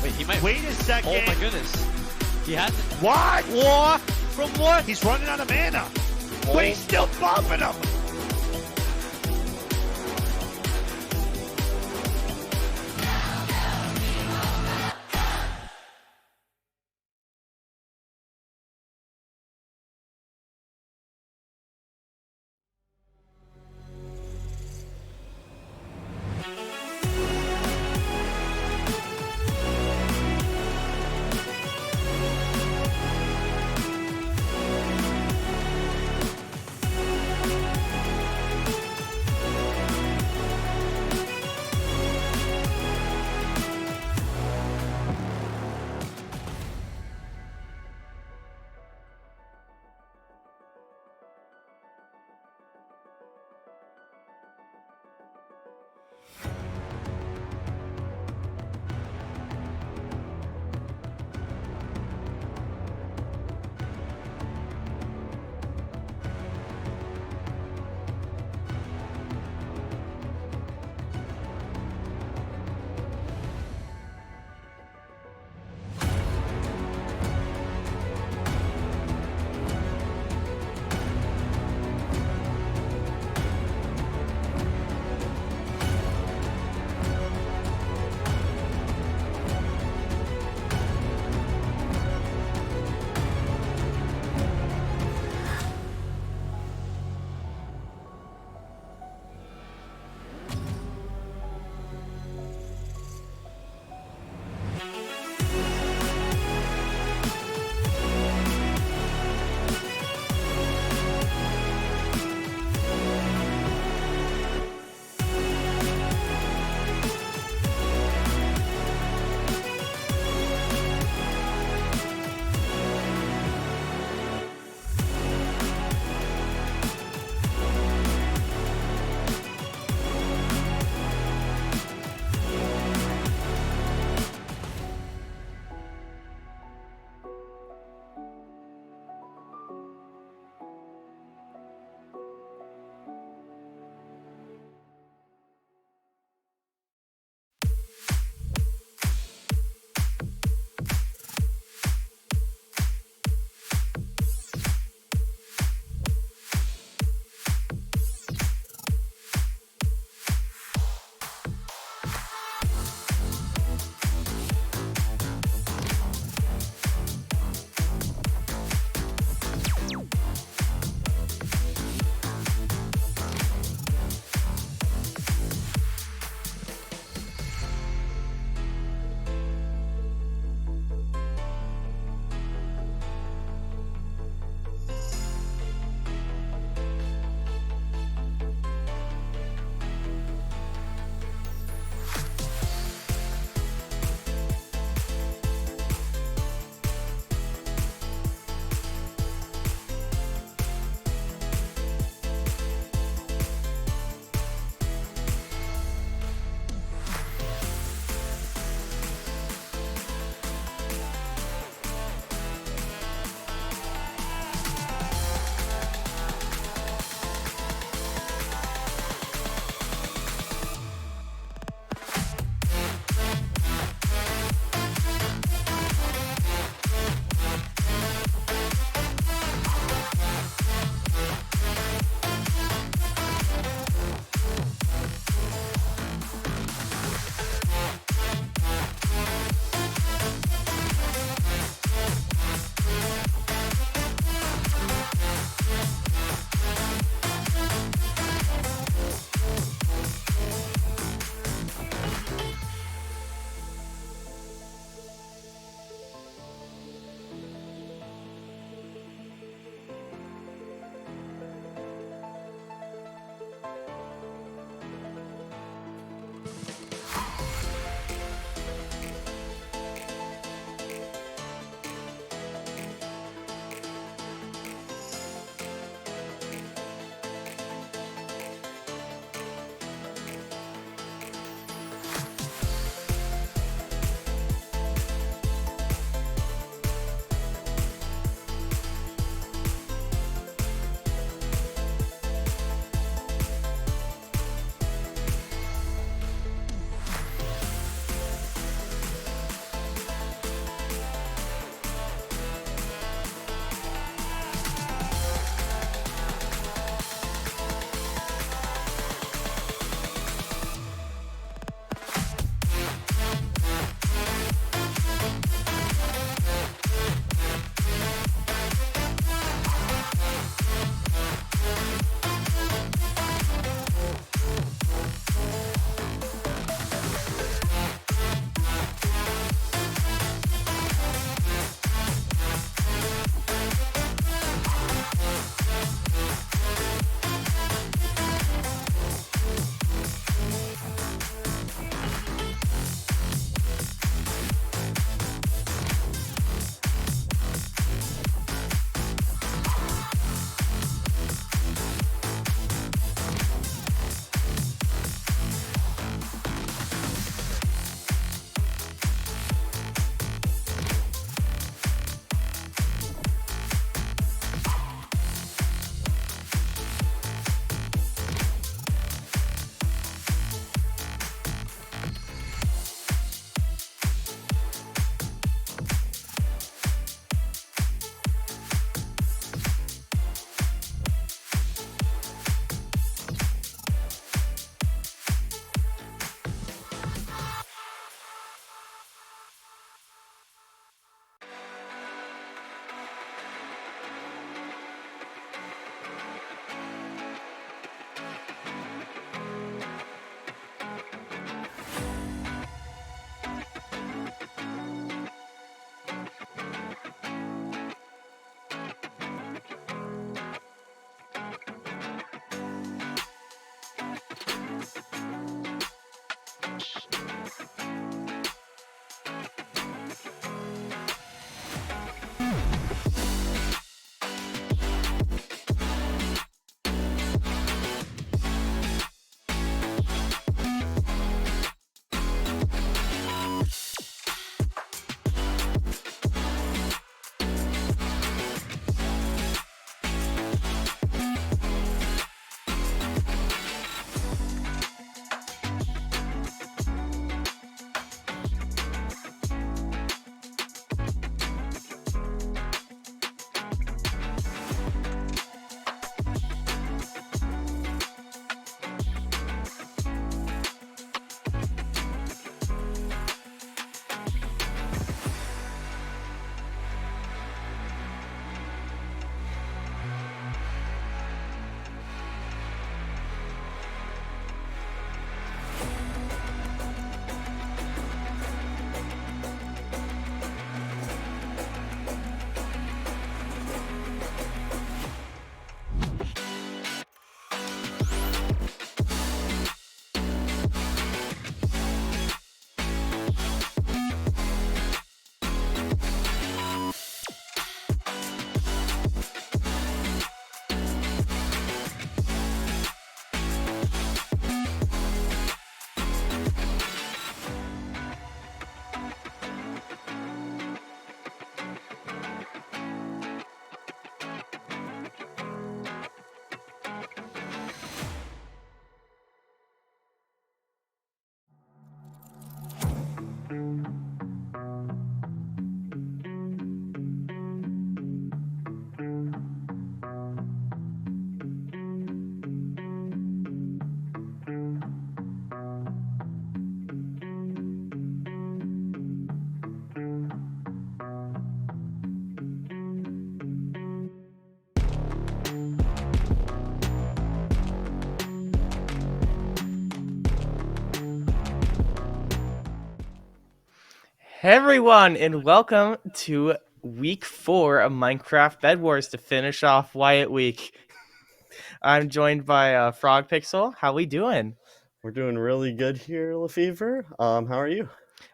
Wait, he might. Wait a second. Oh my goodness. He has it. What? What? From what? He's running out of mana. But he's still bumping him. Hey everyone, and welcome to week 4 of Minecraft Bed Wars to finish off Wyatt Week. I'm joined by Frog Pixel. How we doing? We're doing really good here, Lefevre. How are you?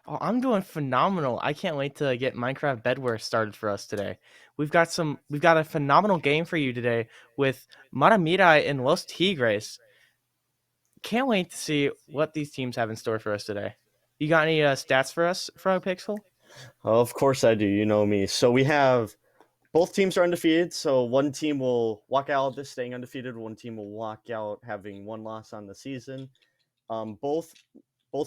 Oh, I'm doing phenomenal. I can't wait to get Minecraft Bed Wars started for us today. We've got a phenomenal game for you today with Matamirai and Los Tigres. Can't wait to see what these teams have in store for us today. You got any stats for us, Frog Pixel? Of course I do. You know me. So we have both teams are undefeated. So one team will walk out of this staying undefeated. One team will walk out having one loss on the season. Both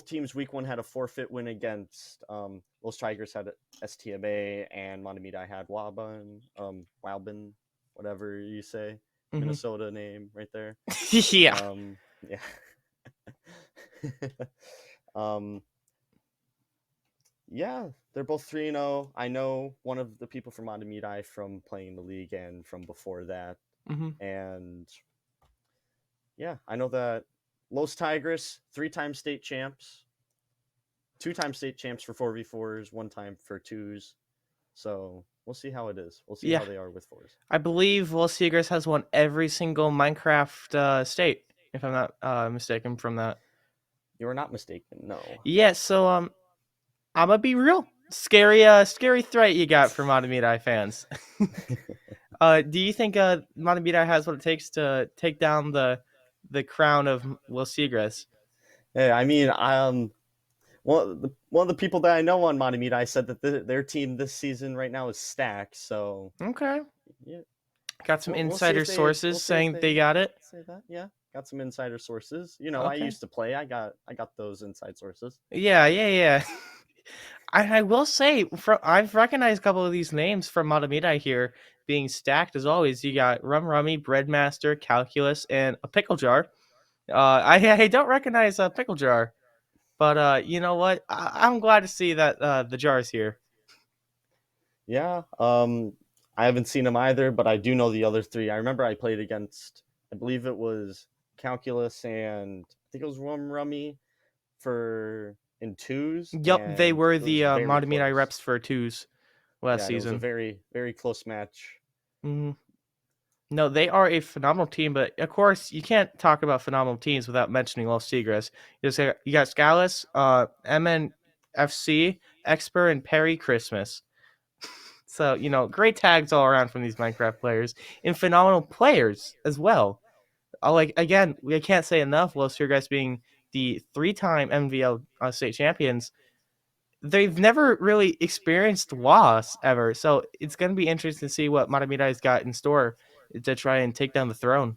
teams week 1 had a forfeit win against Los Tigers had STMA and Montemita had Walben, whatever you say, Minnesota name right there. Yeah. Yeah. um, yeah, they're both 3-0. I know one of the people from Montemita from playing the league and from before that. And yeah, I know that Los Tigers, 3-time state champs, 2-time state champs for 4v4s, 1 time for 2s. So we'll see how it is. We'll see how they are with 4s. I believe Los Tigres has won every single Minecraft state, if I'm not mistaken from that. You are not mistaken, no. Yeah, so I'm gonna be real. Scary threat you got for Matamirai fans. Do you think Matamirai has what it takes to take down the crown of Los Tigres? Hey, I mean, one of the people that I know on Montemita said that their team this season right now is stacked. So Okay, yeah, got some we'll see insider if sources saying they got it. Say that, yeah. Got some insider sources. You know, I Okay. used to play. I got those inside sources. Yeah. I will say, I've recognized a couple of these names from Matamirai here being stacked as always. You got Rum Rummy, Breadmaster, Calculus, and a Pickle Jar. I don't recognize a Pickle Jar, but you know what? I'm glad to see that the jar's here. Yeah, I haven't seen them either, but I do know the other 3. I remember I played against, I believe it was Calculus and I think it was Rummy in 2s. Yep, they And were it the was very Matamirai close. reps for 2s last Yeah, it was a season. very, very close match. Mm-hmm. No, they are a phenomenal team, but of course you can't talk about phenomenal teams without mentioning Los Tigres. You got Scalus, MNFC, Expert, and Perry Christmas. So, great tags all around from these Minecraft players and phenomenal players as well. Like again, we can't say enough. Los Tigres being the three-time MVL state champions, they've never really experienced loss ever. So it's going to be interesting to see what Matamidai's got in store to try and take down the throne.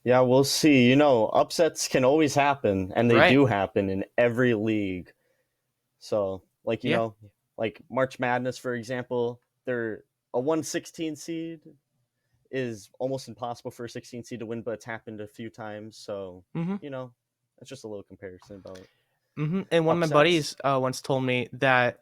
Yeah, we'll see. Upsets can always happen, and they Right. do happen in every league. So, Yeah. like March Madness, for example, they're a 116 seed is almost impossible for a 16 seed to win, but it's happened a few times. So, Mm-hmm. that's just a little comparison about Mm-hmm. And one of my upsets. buddies once told me that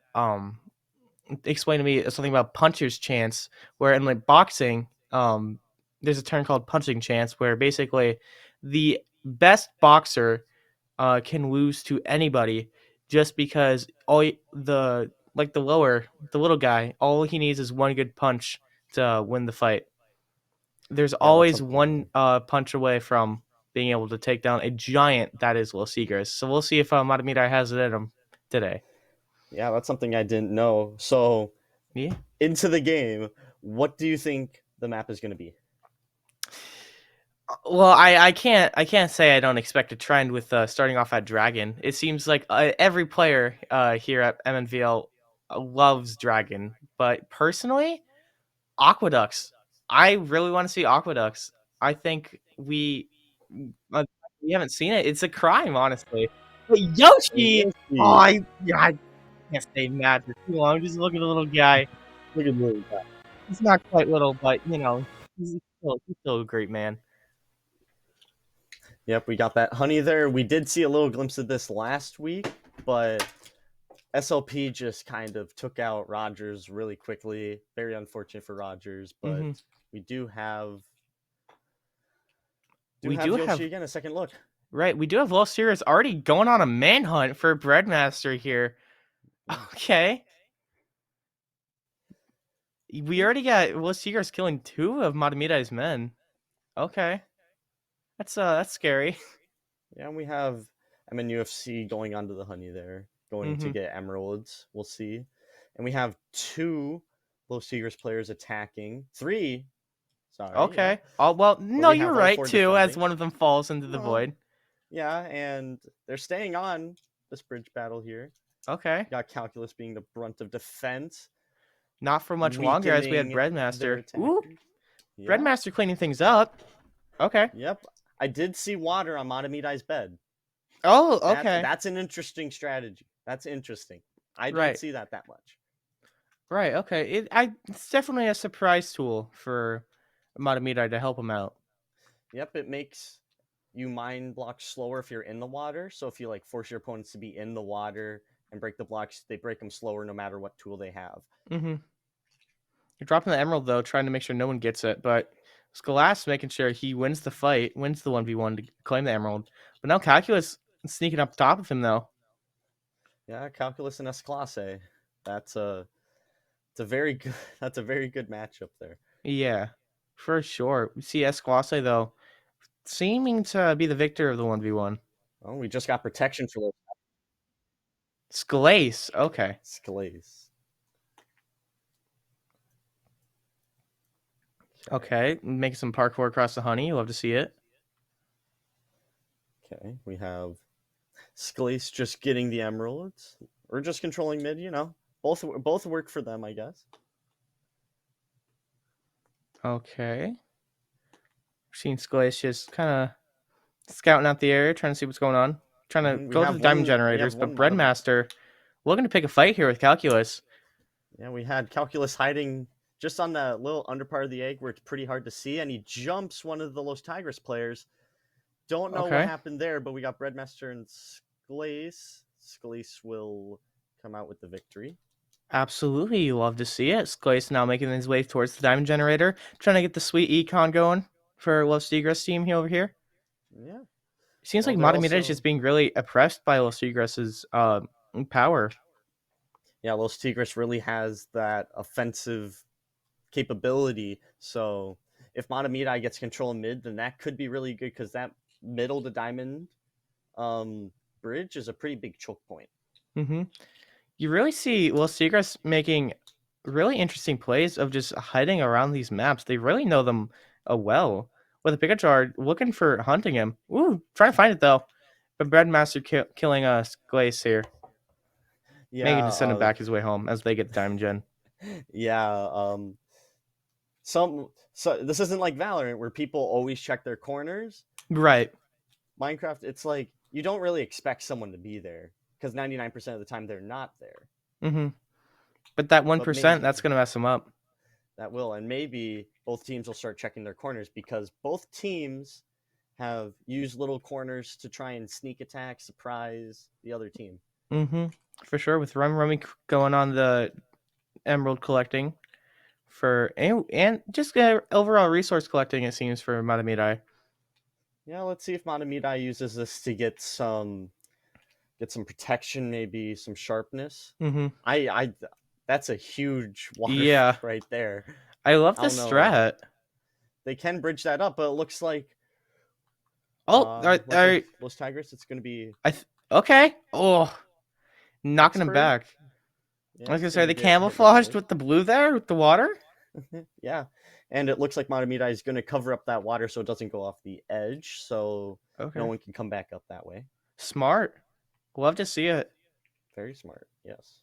explained to me something about puncher's chance, where in like boxing, there's a term called punching chance, where basically the best boxer can lose to anybody just because the little guy, all he needs is one good punch to win the fight. There's Yeah, that's always one something. punch away from being able to take down a giant that is Los Tigres. So we'll see if Matamida has it in him today. Yeah, that's something I didn't know. So, Yeah. into the game, what do you think the map is going to be? Well, I can't say I don't expect a trend with starting off at Dragon. It seems like every player here at Mnvl loves Dragon, but personally, Aqueducts. I really want to see Aqueducts. I think we haven't seen it. It's a crime, honestly. But Yoshi, oh, Yoshi. I can't stay mad for too long. Just look at the little guy. Look at the guy. He's not quite little, but he's still a great man. Yep, we got that honey there. We did see a little glimpse of this last week, but SLP just kind of took out Rogers really quickly. Very unfortunate for Rogers, but Hmm. we do We have do Yoshi have again. A second look. Right, we do have Lost Series already going on a manhunt for Breadmaster here. Yeah. Okay. We already got Lost Series killing two of Matamidai's men. Okay. That's scary. Yeah, and we have MNUFC going onto the honey there, going to Hmm. get emeralds. We'll see. And we have two Los Tigres players attacking. Three, sorry, yeah. Okay. Oh well, But no, we you were have all right four too, as defending. one of them falls into the Well, void. yeah, and they're staying on this bridge battle here. Okay. Got Calculus being the brunt of defense, Not for much longer as we had weakening their Breadmaster. Ooh, attackers. Yeah, Breadmaster cleaning things up. Okay. yep. I did see water on Matamidai's bed. Oh, That's okay. that's an interesting strategy. That's interesting. I don't Right. see that much. Right. Okay. It's definitely a surprise tool for Matamidai to help him out. Yep, it makes you mind block slower if you're in the water. So if you like force your opponents to be in the water and break the blocks, they break them slower no matter what tool they have. Mm-hmm. You're dropping the emerald though, trying to make sure no one gets it, but Scholas making sure he wins the fight, wins the 1v1 to claim the emerald. But now Calculus sneaking up top of him though. Yeah, Calculus and Esclase. That's a it's a very good that's a very good matchup there. Yeah, for sure. We see Esquase though, seeming to be the victor of the 1v1. Oh, we just got protection for those Scalase, okay. Scalase. Okay, making some parkour across the honey. Love to see it. Okay, we have Scalase just getting the emeralds. Or just controlling mid, Both work for them, I guess. Okay. Seeing Scalase just kind of scouting out the area, trying to see what's going on. Trying to We go to the have diamond one. We have generators, one but Mata. Breadmaster looking to pick a fight here with Calculus. Yeah, we had Calculus hiding just on that little under part of the egg where it's pretty hard to see, and he jumps one of the Los Tigres players. Don't know what Okay. happened there, but we got Breadmaster and Scalase. Scalase will come out with the victory. Absolutely, you love to see it. Scalase now making his way towards the diamond generator, trying to get the sweet econ going for Los Tigres team here over here. Yeah. Seems Well, like they're Matamida is also just being really oppressed by Los Tigres' power. yeah, Los Tigres really has that offensive capability. So if Matamidai gets control of mid, then that could be really good because that middle to diamond bridge is a pretty big choke point. Mm-hmm. You really see Will Seagrass making really interesting plays of just hiding around these maps. They really know them well. With a Pikachu looking for hunting him. Ooh, trying to find it though. But Breadmaster killing Glace here. Maybe Yeah, to send him back his way home as they get the Diamond Gen. yeah. So this isn't like Valorant where people always check their corners. Right. Minecraft, it's like you don't really expect someone to be there because 99% of the time they're not there. Mm-hmm. But that But 1%, that's gonna mess them up. that will, and maybe both teams will start checking their corners because both teams have used little corners to try and sneak attack, surprise the other team. Mm-hmm. For sure. With Rummy going on the emerald collecting for and just overall resource collecting, it seems, for Matamidai. Yeah, let's see if Matamidai uses this to get some protection, maybe some sharpness. Mm-hmm. I that's a huge water Yeah. right there. I love I this don't know. strat. They can bridge that up, but it looks like Oh, Los Tigers, it's going to be okay. Oh, knocking him Expert. back. Yeah, I was gonna it's say they get hit camouflaged with the blue there with the water. Yeah, and it looks like Matamidai is going to cover up that water so it doesn't go off the edge, so Okay. no one can come back up that way. Smart. Love to see it. Very smart. Yes.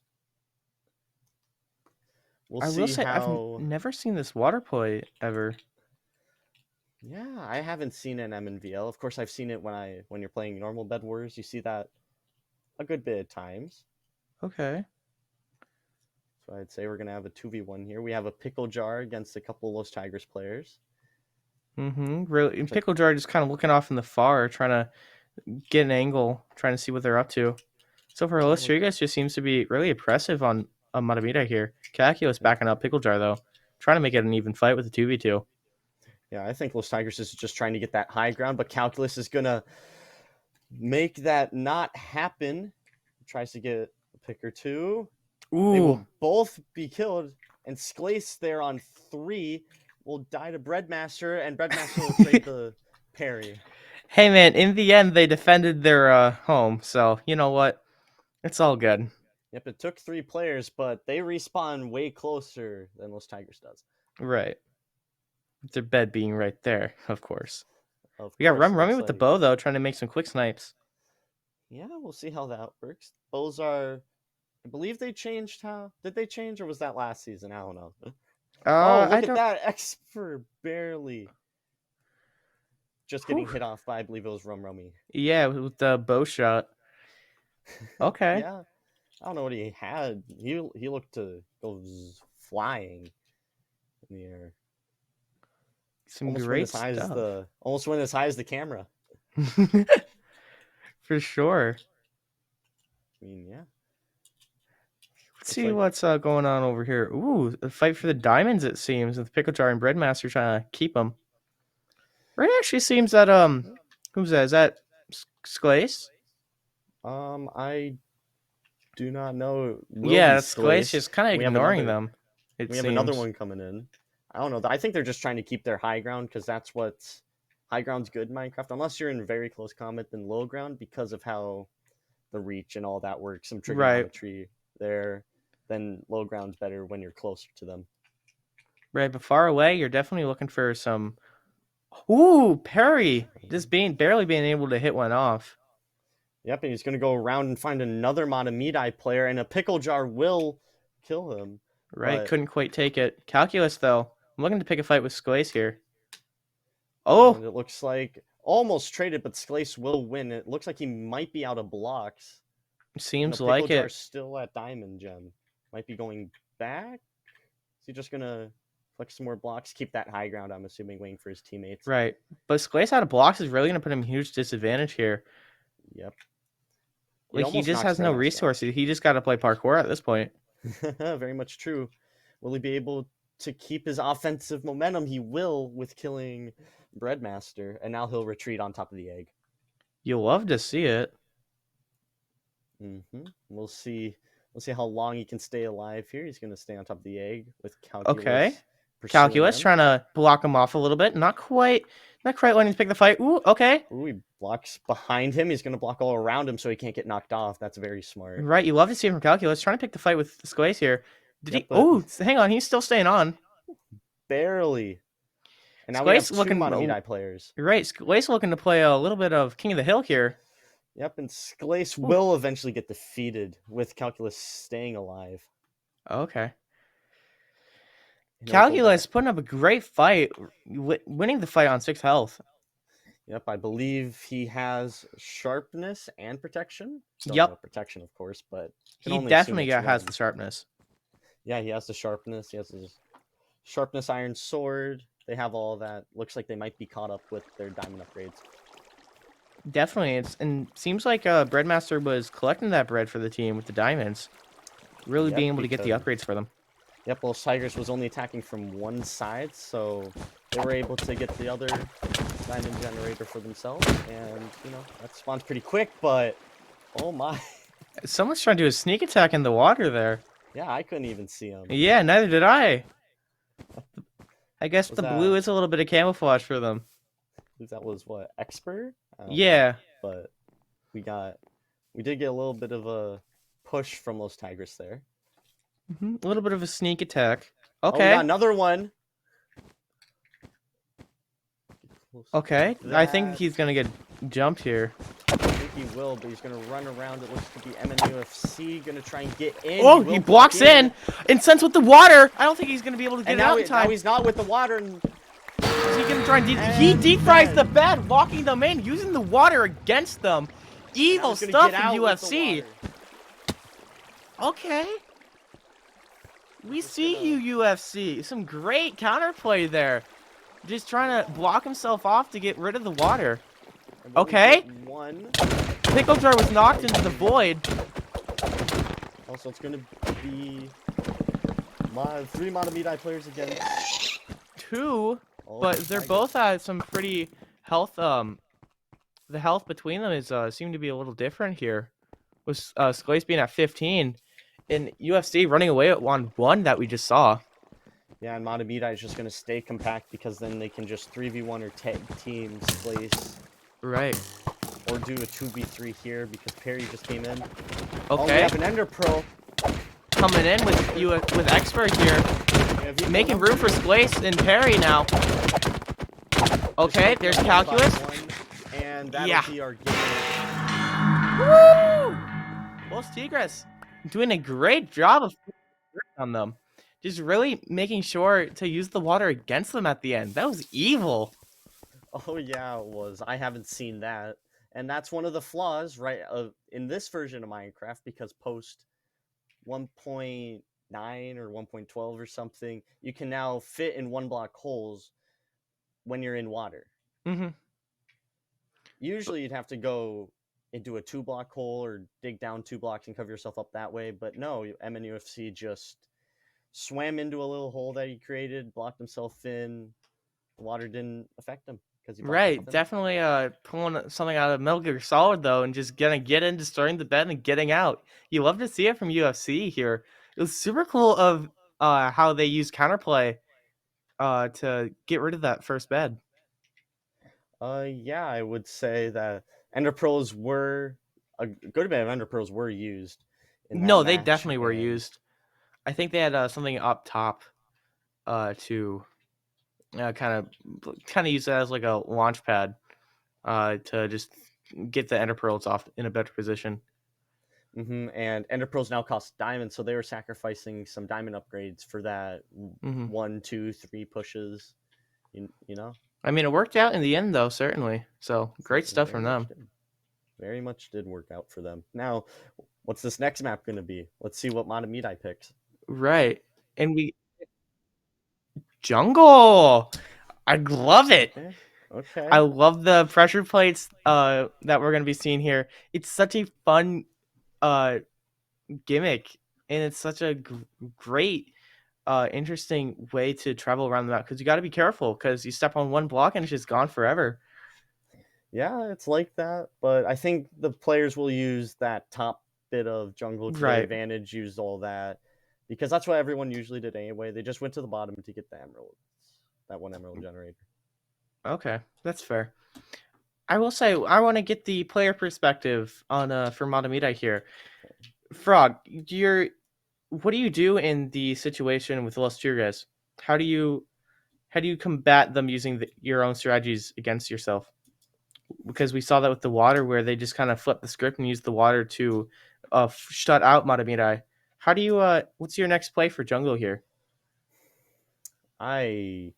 We'll I see will say how. I've never seen this water play ever. Yeah, I haven't seen an Mnvl. Of course, I've seen it when you're playing normal Bed Wars. You see that a good bit of times. Okay. So I'd say we're gonna have a 2v1 here. We have a pickle jar against a couple of Los Tigers players. Mm-hmm. Really, and Pickle Jar just kind of looking off in the far, trying to get an angle, trying to see what they're up to. So for Los Tigers, just seems to be really impressive on Matamida here. Calculus backing up Pickle Jar though, trying to make it an even fight with the 2v2. Yeah, I think Los Tigers is just trying to get that high ground, but Calculus is gonna make that not happen. Tries to get a pick or two. Ooh. They will both be killed, and Sclace there on 3 will die to Breadmaster, and Breadmaster will trade the parry. Hey man, in the end they defended their home, so you know what? It's all good. Yep, it took 3 players, but they respawn way closer than Los Tigers does. Right. Their bed being right there, of course. We got course, Rummy with the bow though, trying to make some quick snipes. Yeah, we'll see how that works. Bows are, I believe they changed how. Did they change, or was that last season? I don't know. Oh, look at that! Expert barely. Just getting hit off by, I believe it was Rummy. Yeah, with the bow shot. Okay. Yeah, I don't know what he had. He looked to go flying in the air. Some almost great went as stuff. Almost went as high as the camera. For sure. I mean, yeah. Let's see what's going on over here. Ooh, a fight for the diamonds, it seems, with Pickle Jar and Breadmaster trying to keep them. It actually seems that who's that? Is that Sclace? I do not know. Yeah, that's Sclace just kind of ignoring them. We have another one coming in. I don't know. I think they're just trying to keep their high ground because that's what high ground's good in Minecraft. Unless you're in very close combat than low ground because of how the reach and all that works. Some trigonometry there. Then low ground's better when you're closer to them. Right, but far away, you're definitely looking for some. Ooh, parry! Just barely being able to hit one off. Yep, and he's going to go around and find another Matamidai player, and a Pickle Jar will kill him. Right, couldn't quite take it. Calculus, though. I'm looking to pick a fight with Sclace here. Oh! And it looks like almost traded, but Sclace will win. It looks like he might be out of blocks. Seems like Pickle it. Jar's still at Diamond Gem. Might be going back. Is he just going to flex some more blocks? Keep that high ground, I'm assuming, waiting for his teammates. Right. But Sclace out of blocks is really going to put him huge disadvantage here. Yep. Like, he just has no resources. He just got to play parkour at this point. Very much true. Will he be able to keep his offensive momentum? He will with killing Breadmaster, and now he'll retreat on top of the egg. You'll love to see it. We'll see how long he can stay alive here. He's going to stay on top of the egg with Calculus. Okay. pursuing Calculus him. trying to block him off a little bit. Not quite letting him pick the fight. Ooh, okay. Ooh, he blocks behind him. He's going to block all around him so he can't get knocked off. That's very smart. Right, you love to see it from Calculus trying to pick the fight with Sklace here. Did Yep, he? but Oh, hang on, he's still staying on. barely. And now we have Sklace two looking. Monomedi players. Right, Sklace looking to play a little bit of King of the Hill here. Yep, and Sclace Ooh. will eventually get defeated with Calculus staying alive. Okay. And he'll go Calculus back. putting up a great fight, winning the fight on 6 health. Yep, I believe he has sharpness and protection. Don't Yep. know protection, of course, but He definitely has the sharpness. Yeah, he has the sharpness. He has his sharpness iron sword. They have all that. Looks like they might be caught up with their diamond upgrades. Definitely, and seems like Breadmaster was collecting that bread for the team with the diamonds, really Yep, being able to get the because- upgrades for them. Yep, well, Tigers was only attacking from one side, so they were able to get the other diamond generator for themselves, and, that spawned pretty quick, but, oh my. Someone's trying to do a sneak attack in the water there. Yeah, I couldn't even see him. Yeah, neither did I. I guess Was the blue that- is a little bit of camouflage for them. That was, what, Expert? I don't know, Yeah. but we did get a little bit of a push from those Tigers there. A little bit of a sneak attack. Oh, we Okay. got another one. Okay. I think he's gonna get jumped here. I think he will, but he's gonna run around. It looks to be MNUFC gonna try and get in. Oh, will he blocks block in. And since with the water, I don't think he's gonna be able to get And it now, out in time. now he's not with the water. And Is he gonna try and he And deep fries dead. the bed, locking them in, using the water against them. now Evil he's gonna stuff get from out with the UFC. water. Okay. We Just see gonna- you, UFC. Some great counterplay there. Just trying to block himself off to get rid of the water. And we Okay. get one. Pickle Jar was knocked into the void. Also, it's gonna be three Monomedi players again. 2, Oh, but they're Tigers. both at some pretty health. The health between them is seem to be a little different here. With Sclace being at 15, and UFC running away at 1-1 that we just saw. Yeah, and Monomedi is just gonna stay compact because then they can just 3v1 or tag teams place. Right. Or do a 2v3 here because Perry just came in. Oh, we Okay. have an Ender Pearl. Coming in with Expert here. We have Making room for Sclace and Perry now. Okay, there's Calculus. And that'll Yeah. be our game. Woo! Los Tigres doing a great job of on them. Just really making sure to use the water against them at the end. That was evil. Oh yeah, it was. I haven't seen that. And that's one of the flaws, right, in this version of Minecraft, because post 1.9 or 1.12 or something, you can now fit in one block holes when you're in water. Mm-hmm. Usually you'd have to go into a 2-block hole or dig down 2 blocks and cover yourself up that way, but no, MNUFC just swam into a little hole that he created, blocked himself in. The water didn't affect him. Right, definitely pulling something out of Metal Gear Solid though, and just gonna get in, destroying the bed and getting out. You love to see it from UFC here. It was super cool of how they use counterplay to get rid of that first bed. Yeah, I would say that Ender Pearls were a good bit of Ender Pearls were used. No, they definitely were and used. I think they had something up top to kind of use that as like a launch pad to just get the Ender Pearls off in a better position. And Ender Pearls now cost diamonds, so they were sacrificing some diamond upgrades for that 1, 2, 3 pushes. You know. I mean, it worked out in the end, though, certainly. So great stuff from them. Very much did work out for them. Now, what's this next map going to be? Let's see what Monomedi picks. Right, and we jungle. I love it. Okay. I love the pressure plates that we're gonna be seeing here. It's such a fun gimmick, and it's such a great interesting way to travel around the map, because you got to be careful, because you step on one block and it's just gone forever. Yeah, it's like that, but I think the players will use that top bit of jungle to their Right. advantage, use all that, because that's what everyone usually did anyway. They just went to the bottom to get the emeralds, that one emerald generator. Okay, that's fair. I will say I want to get the player perspective on for Matamida here. Frog, what do you do in the situation with Los Tigres? How do you combat them using your own strategies against yourself? Because we saw that with the water, where they just kind of flipped the script and used the water to shut out Matamirai. How do you? What's your next play for jungle here? I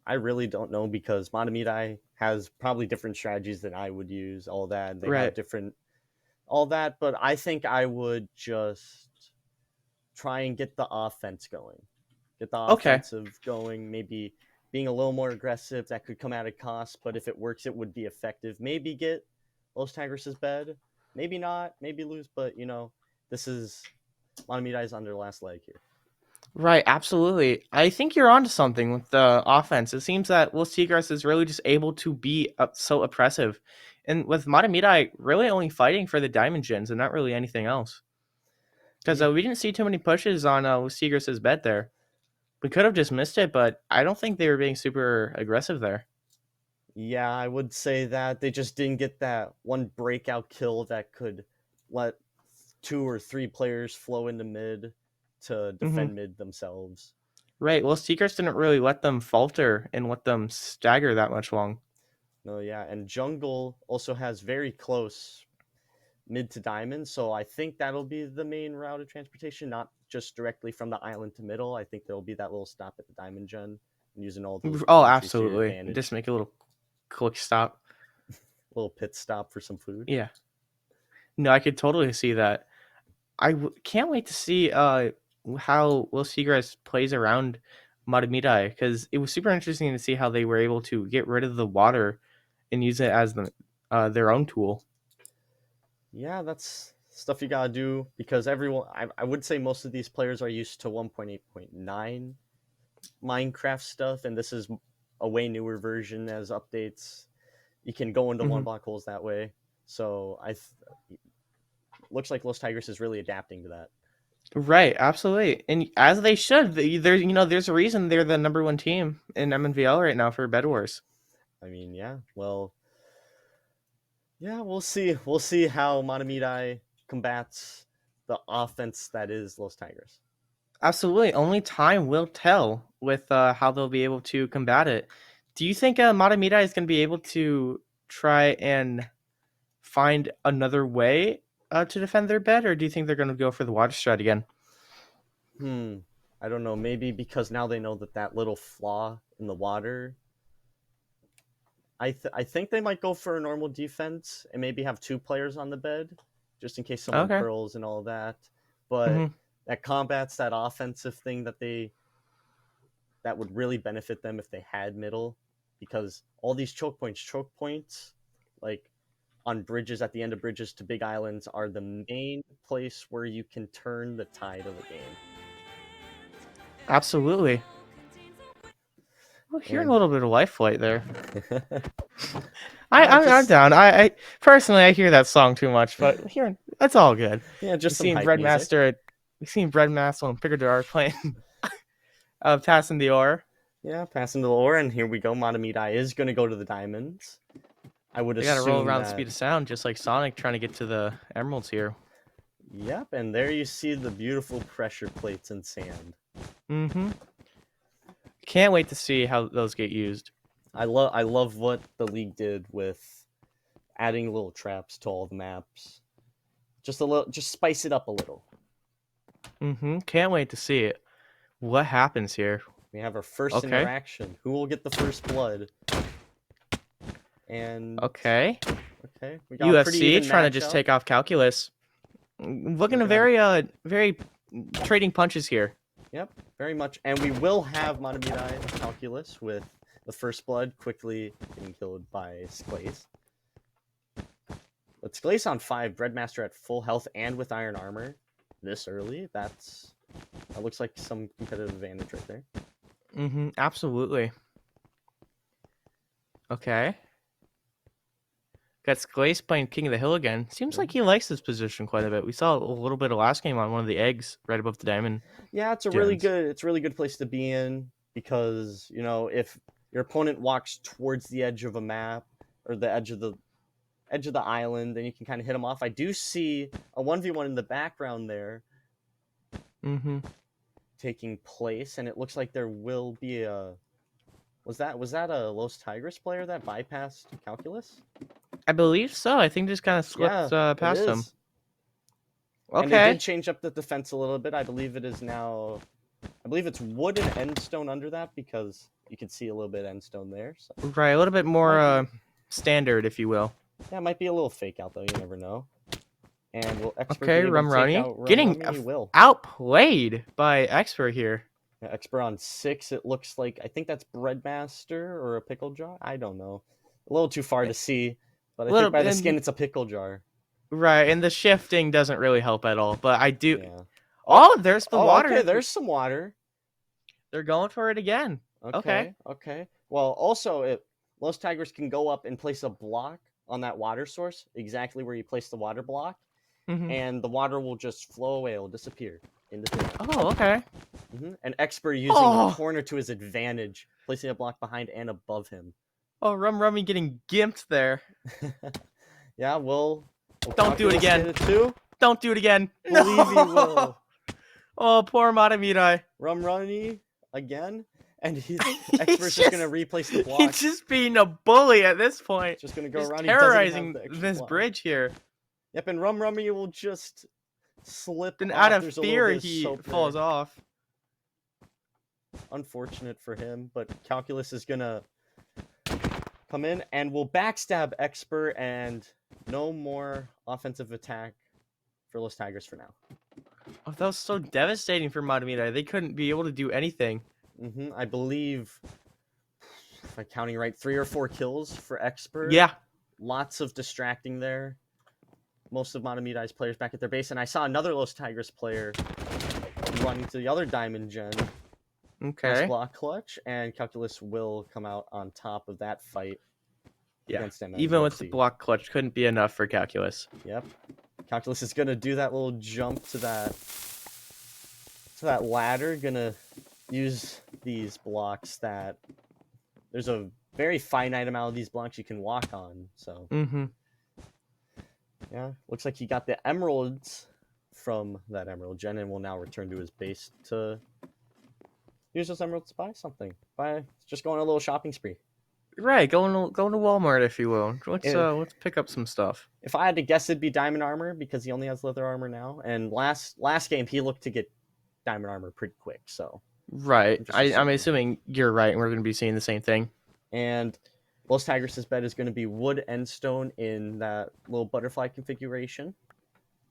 really don't know, because Matamidai has probably different strategies than I would use. All that they have Right. different, all that, but I think I would just try and get the offense going, get the Okay. offensive going. Maybe being a little more aggressive. That could come at a cost, but if it works, it would be effective. Maybe get Los Tigres' bed. Maybe not. Maybe lose. But this is Matamidai's on their last leg here. Right, absolutely. I think you're onto something with the offense. It seems that Los Tigres is really just able to be so oppressive. And with Matamidai really only fighting for the diamond gens and not really anything else. Because Yeah. we didn't see too many pushes on Los Tigres' bed there. We could have just missed it, but I don't think they were being super aggressive there. Yeah, I would say that they just didn't get that one breakout kill that could let 2 or 3 players flow into mid to Hmm. defend mid themselves. Right, Los Tigres didn't really let them falter and let them stagger that much long. No, yeah, and jungle also has very close mid to diamond, so I think that'll be the main route of transportation, not just directly from the island to middle. I think there'll be that little stop at the diamond gen and using all those Oh, entries to your absolutely. Just advantage. make a little quick stop. Little pit stop for some food. Yeah. No, I could totally see that. Can't wait to see how Will Seagrass plays around Matamidai, because it was super interesting to see how they were able to get rid of the water and use it as their own tool. Yeah, that's stuff you gotta do, because everyone, I would say most of these players are used to 1.8.9 Minecraft stuff, and this is a way newer version as updates. You can go into one Hmm. block holes that way. So looks like Los Tigers is really adapting to that. Right, absolutely, and as they should. There's a reason they're the number one team in Mnvl right now for Bed Wars. I mean, yeah, well, yeah, we'll see. We'll see how Matamidai combats the offense that is Los Tigers. Absolutely, only time will tell with how they'll be able to combat it. Do you think Matamidai is going to be able to try and find another way to defend their bed, or do you think they're going to go for the water strat again? I don't know. Maybe because now they know that little flaw in the water. I think they might go for a normal defense and maybe have 2 players on the bed, just in case someone Okay. pearls and all that. But Hmm. that combats that offensive thing that would really benefit them if they had middle, because all these choke points, like on bridges, at the end of bridges to big islands, are the main place where you can turn the tide of a game. Absolutely. Well, hearing a And little bit of life flight there. yeah, I'm just down. I personally I hear that song too much, but hearing that's all good. yeah, We just some seen hype music. Breadmaster. We seen Breadmaster and Picador playing, passing the ore. Yeah, passing the lore, and here we go. Matamidai is going to go to the diamonds. I would They got to roll assume around the that. speed of sound, just like Sonic trying to get to the emeralds here. Yep, and there you see the beautiful pressure plates and sand. Mm-hmm. Can't wait to see how those get used. I love what the league did with adding little traps to all the maps. Just spice it up a little. Mm-hmm. Can't wait to see it. What happens here? We have our first Okay. interaction. Who will get the first blood? And Okay. okay, we got a pretty UFC even trying to just matchup. take off Calculus. We Looking a got very trading punches here. Yep, very much. And we will have Matamidai Calculus with the first blood quickly getting killed by Sclace. But Sclace on 5, Breadmaster at full health and with iron armor this early. That looks like some competitive advantage right there. Mm-hmm. Absolutely. Okay. Got Sclace playing King of the Hill again. Seems like he likes this position quite a bit. We saw a little bit of last game on one of the eggs right above the diamond. Yeah, it's a really good place to be in because, you know, if your opponent walks towards the edge of a map or the edge of the island, then you can kind of hit them off. I do see a 1v1 in the background there Mm-hmm. taking place, and it looks like there will be a was that a Los Tigris player that bypassed Calculus? I believe so. I think just kind of slipped It past him. is. And they Okay. did change up the defense a little bit. I believe it is now. I believe it's wood and endstone under that because you can see a little bit of endstone there. So. Right, a little bit more Might standard, if you will. Yeah, it might be a little fake out though. You never know. And will Expert Okay, be able to take Rumrunny out getting Rumrunny? He will. outplayed by Expert here. Yeah, Expert on 6. It looks like I think that's Breadmaster or a pickle jar. I don't know. A little too far to see, but I think by the skin it's a pickle jar. Right, and the shifting doesn't really help at all. But I do. Yeah. Oh, there's the water. Okay, there's some water. They're going for it again. Okay. Well, also, Los Tigers can go up and place a block on that water source, exactly where you place the water block, and the water will just flow away. It'll disappear into thin air. Oh, okay. And Expert using the corner to his advantage, placing a block behind and above him. Oh, Rummy getting gimped there. Yeah, don't do it again. Don't do it again. Believe he will. Oh, poor Matamirai. Rumrunny again, and Expert's just gonna replace the block. He's just being a bully at this point. Just gonna go around. Terrorizing this bridge here. Yep, and Rumrunny will just slip. And off. out of There's fear, he falls off. Unfortunate for him, but Calculus is gonna come in and will backstab Expert, and no more offensive attack for Los Tigers for now. Oh, that was so devastating for Matamirai. They couldn't be able to do anything. I believe, if I'm counting right, 3 or 4 kills for Expert. Yeah. Lots of distracting there. Most of Matamirai's players back at their base, and I saw another Los Tigers player running to the other Diamond Gen. Okay. Nice block clutch, and Calculus will come out on top of that fight. Yeah. Against Mnvl. Even with the block clutch, couldn't be enough for Calculus. Yep. Calculus is gonna do that little jump to that ladder. Gonna use these blocks that there's a very finite amount of these blocks you can walk on. So yeah, looks like he got the emeralds from that Emerald Gen and will now return to his base to use those emeralds to buy something. Just going on a little shopping spree. Right, going to Walmart, if you will. Let's pick up some stuff. If I had to guess, it'd be diamond armor because he only has leather armor now. And last game, he looked to get diamond armor pretty quick. So right, I'm assuming you're right, and we're going to be seeing the same thing. And Los Tigris' bed is going to be wood and stone in that little butterfly configuration.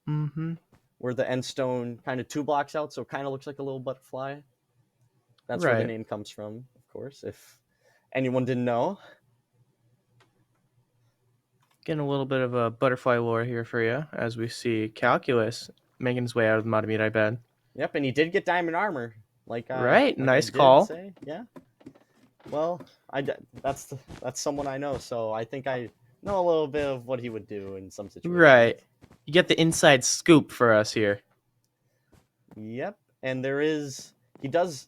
Where the end stone kind of 2 blocks out, so it kind of looks like a little butterfly. That's where the name comes from, of course. If anyone didn't know. Getting a little bit of a butterfly lore here for you as we see Calculus making his way out of the Matamirai bed. Yep, and he did get diamond armor. Nice call. Yeah. Well, that's someone I know, so I think I know a little bit of what he would do in some situations. Right. You get the inside scoop for us here. Yep, and he does,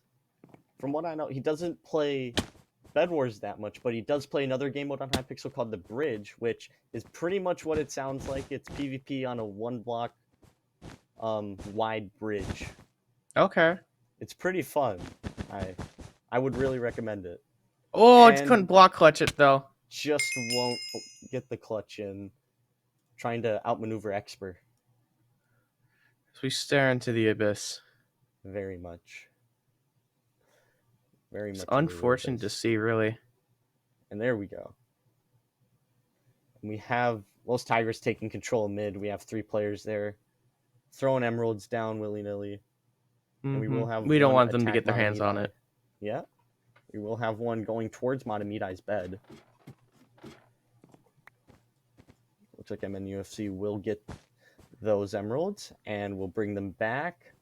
from what I know, he doesn't play Bed Wars that much, but he does play another game mode on Hypixel called The Bridge, which is pretty much what it sounds like. It's PvP on a 1-block wide bridge. Okay. It's pretty fun. I would really recommend it. Oh, just couldn't block clutch it though. Just won't get the clutch in. Trying to outmaneuver Expert. So we stare into the abyss. Very much. Very much. It's unfortunate to see, really. And there we go. And we have Los Tigers taking control of mid. We have 3 players there, throwing emeralds down willy-nilly. And we will have. We don't want them to get their hands on it. Yeah. We will have one going towards Matamirai's bed. Looks like MNUFC will get those emeralds and will bring them back.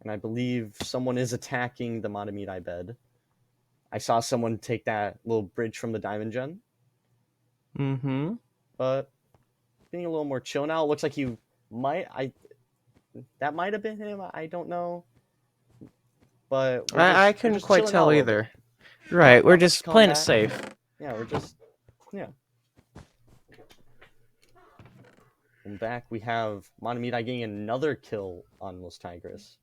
And I believe someone is attacking the Matamirai bed. I saw someone take that little bridge from the Diamond Gen. but being a little more chill now. It looks like he might. That might have been him. I don't know. But I we're couldn't just quite chilling out tell a little bit. either. Right, we're Not much just playing it combat. safe. Yeah, we're just And back we have Mnvl getting another kill on Los Tigers.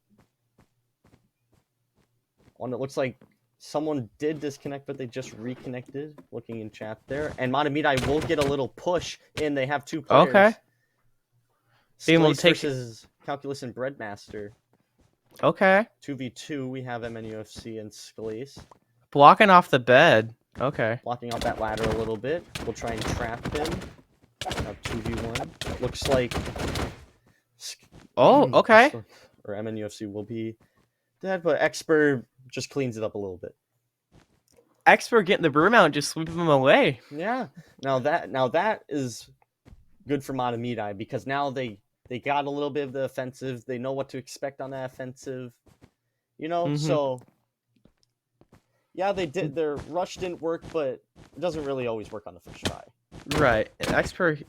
One that looks like someone did disconnect, but they just reconnected. Looking in chat there, and Mnvl will get a little push in. They have two players. Okay. Being able to Sclace take. versus Calculus and Breadmaster. Okay. 2v2, we have MNUFC and Sclace. Blocking off the bed. Okay. Blocking off that ladder a little bit. We'll try and trap him. Now 2v1. Looks like... Oh, okay. Or MNUFC will be dead, but Expert just cleans it up a little bit. Expert getting the broom out and just sweeping them away. Yeah. Now that is good for Mnvl because now they got a little bit of the offensive. They know what to expect on that offensive. So yeah, they did. Their rush didn't work, but it doesn't really always work on the first try. Right. Expert,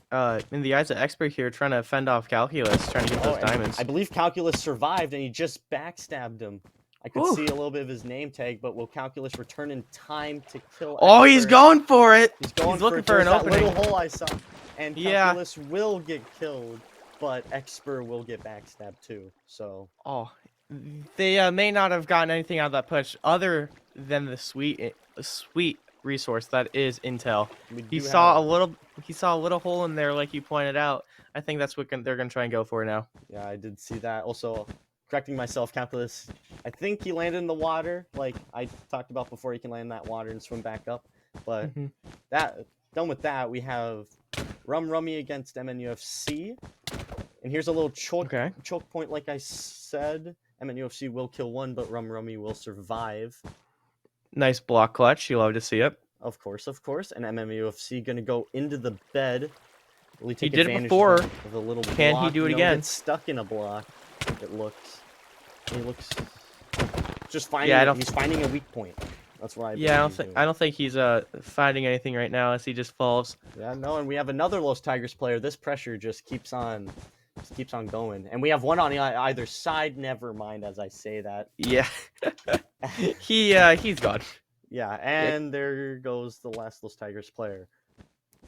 in the eyes of Expert here, trying to fend off Calculus, trying to get those diamonds. I believe Calculus survived, and he just backstabbed him. I could see a little bit of his name tag, but will Calculus return in time to kill Expert? Oh, he's going for it! He's looking for an opening. That little hole I saw. And Calculus will get killed, but Expert will get backstabbed too. So. Oh, they may not have gotten anything out of that push other than the sweet resource that is intel. He saw a little hole in there, like you pointed out. I think that's what they're gonna try and go for now. Yeah, I did see that. Also, correcting myself, Calculus. I think he landed in the water, like I talked about before. He can land in that water and swim back up. But done with that, we have Rummy against MNUFC. And here's a little choke point, like I said. MNUFC will kill one, but Rummy will survive. Nice block clutch. You love to see it. Of course. And MNUFC gonna go into the bed. Really take he did it advantage before. Of a little Can block. he do it again? Get stuck in a block. It looks. He looks just finding. Yeah, he's finding a weak point. That's why. I don't think he's finding anything right now as he just falls. Yeah, no, and we have another Los Tigers player. This pressure just keeps on going, and we have one on either side. Never mind, as I say that. Yeah, he's gone. Yeah, and there goes the last Los Tigers player.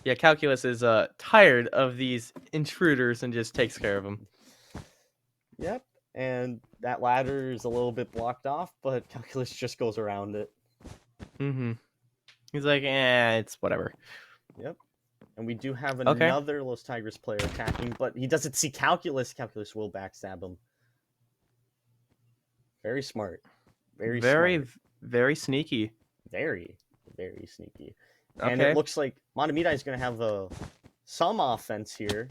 Yeah, Calculus is tired of these intruders and just takes care of them. Yep, and that ladder is a little bit blocked off, but Calculus just goes around it. He's like, it's whatever. Yep. And we do have another Los Tigers player attacking, but he doesn't see Calculus. Calculus will backstab him. Very smart. Very smart. Very sneaky. Very sneaky. And it looks like Mnvl is going to have some offense here.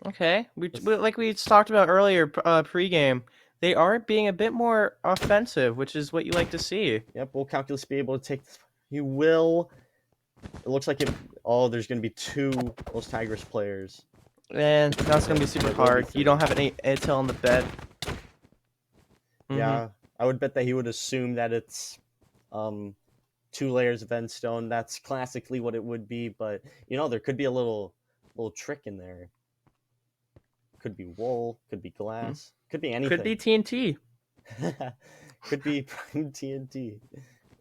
Okay. Like we talked about earlier pregame, they are being a bit more offensive, which is what you like to see. Yep, will Calculus be able to take... He will... It looks like there's going to be two Los Tigers players. And that's going to be super hard. You don't have any intel on the bed. Yeah, I would bet that he would assume that it's 2 layers of endstone. That's classically what it would be, but there could be a little trick in there. Could be wool, could be glass, could be anything. Could be TNT. Could be prime TNT,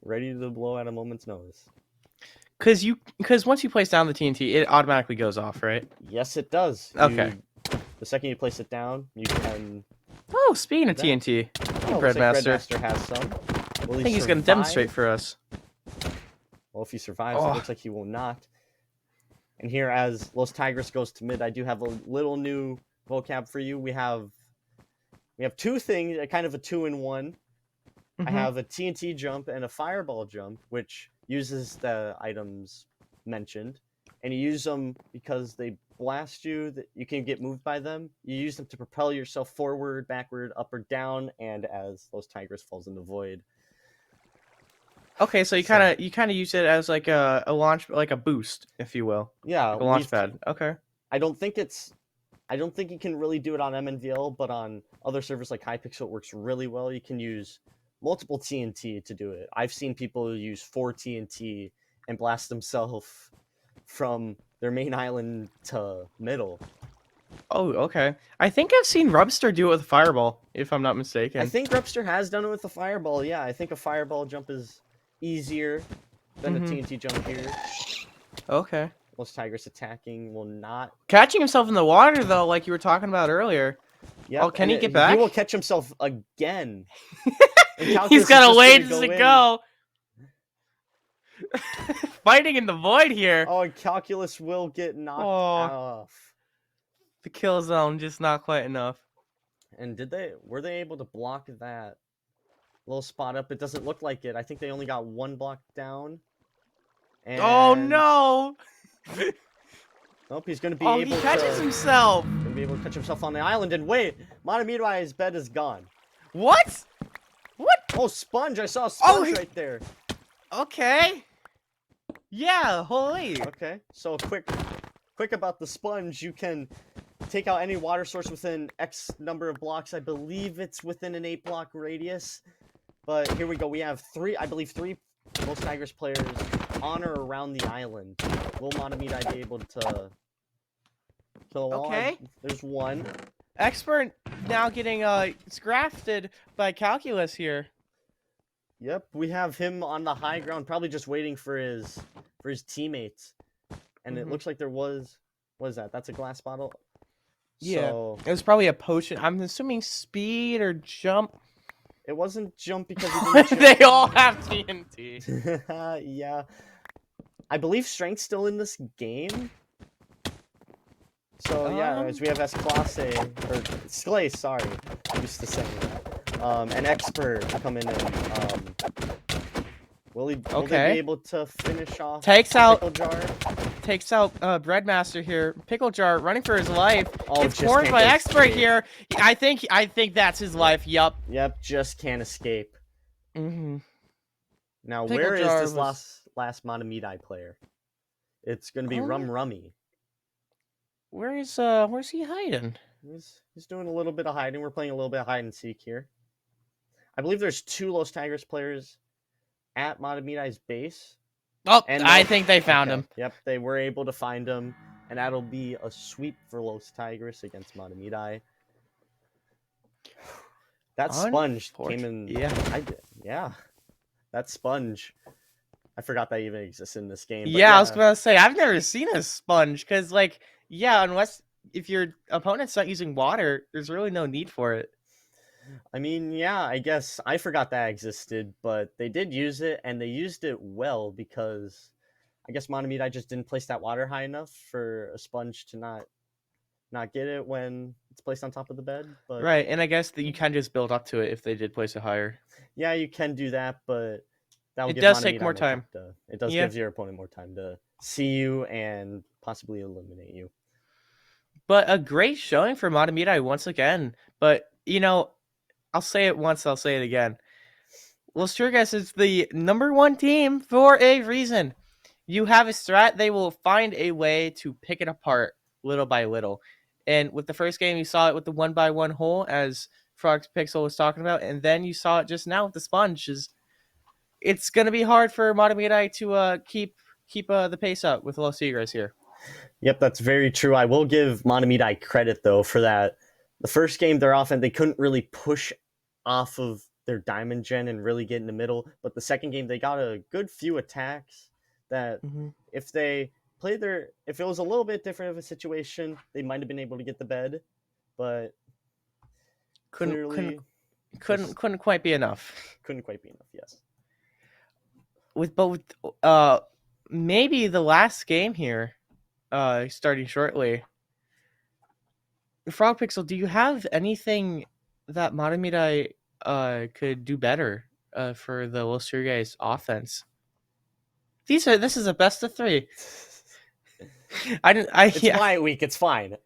ready to blow at a moment's notice. Because once you place down the TNT, it automatically goes off, right? Yes, it does. Okay. The second you place it down, you can... Oh, speaking of TNT, Breadmaster has some. I think he's going to demonstrate for us. Well, if he survives, it looks like he will not. And here, as Los Tigers goes to mid, I do have a little new vocab for you. We have 2 things, kind of a 2-in-1. I have a TNT jump and a fireball jump, which uses the items mentioned, and you use them because they blast you, that you can get moved by them. You use them to propel yourself forward, backward, up or down, and as those Tigers falls in the void. Okay, so you kind of use it as like a launch, like a boost, if you will. Yeah, like a launch pad. Okay. I don't think you can really do it on Mnvl, but on other servers like Hypixel, it works really well. You can use multiple TNT to do it. I've seen people use 4 TNT and blast themselves from their main island to middle. Oh, okay. I think I've seen Rubster do it with a fireball, if I'm not mistaken. I think Repster has done it with a fireball. Yeah, I think a fireball jump is easier than a TNT jump here. Okay. Most Tigers attacking will not. Catching himself in the water, though, like you were talking about earlier. Yep, Oh, can and he get back? He will catch himself again. And He's Calculus is got a just ways gonna to in. go. Fighting in the void here. Oh, and Calculus will get knocked off. The kill zone just not quite enough. And were they able to block that little spot up? It doesn't look like it. I think they only got one block down. And Oh no! Nope, he's gonna be Oh, able he catches to himself. gonna be able to catch himself on the island. And wait, Matamirai's bed is gone. What? What? Oh, Sponge! I saw a Sponge right there. Okay. Yeah, holy. Okay, so quick about the Sponge. You can take out any water source within X number of blocks. I believe it's within an 8-block radius. But here we go. We have three Most Tigers players on or around the island. Will Matamidai be able to kill them all? Okay. There's one. Expert now getting scrafted by Calculus here. Yep, we have him on the high ground, probably just waiting for his teammates. And it looks like there was. What is that? That's a glass bottle. Yeah, So, it was probably a potion. I'm assuming speed or jump. it wasn't jump because he didn't jump. They all have TNT. Yeah. I believe strength's still in this game. So yeah, as we have Esclase, or Sclace, sorry. I'm used to saying that. And Expert coming in. Will they be able to finish off Takes out Pickle Jar? Breadmaster here. Pickle Jar running for his life. Oh, It's just cornered can't by escape. Expert here. I think that's his life. Yup. Yep, just can't escape. Now, Pickle where is Jar this was- last Matamidai player? It's gonna be Oh. Rum Rummy. Where's he hiding? He's doing a little bit of hiding. We're playing a little bit of hide and seek here. I believe there's 2 Los Tigers players at Matamidai's base. Oh, And I think they found Okay. him. Yep, they were able to find him, and that'll be a sweep for Los Tigers against Matamidai. That Sponge came in. Yeah. That Sponge. I forgot that even exists in this game. But Yeah, I was gonna say I've never seen a sponge because, like, yeah, unless if your opponent's not using water, there's really no need for it. I mean, yeah, I guess I forgot that existed, but they did use it, and they used it well because I guess Matamidai just didn't place that water high enough for a Sponge to not get it when it's placed on top of the bed. But Right, and I guess that you can just build up to it if they did place it higher. yeah, you can do that, but that'll It give does take Matamidai more time. It does Yeah. give your opponent more time to see you and possibly eliminate you. But a great showing for Matamidai once again. But, I'll say it once, I'll say it again. Los Turgas is the #1 team for a reason. You have a strat, they will find a way to pick it apart little by little. And with the first game, you saw it with the 1x1 hole, as Frogs Pixel was talking about, and then you saw it just now with the sponges. It's going to be hard for Matamidai to keep the pace up with Los Tigres here. Yep, that's very true. I will give Matamidai credit, though, for that. The first game, their offense, they couldn't really push off of their diamond gen and really get in the middle. But the second game, they got a good few attacks that if they played if it was a little bit different of a situation, they might have been able to get the bed. But couldn't quite be enough. Couldn't quite be enough, yes. With maybe the last game here, starting shortly. Frog Pixel, do you have anything that Matamidai could do better for the Los Tigres offense? This is a best of 3. It's Wyatt week. It's fine.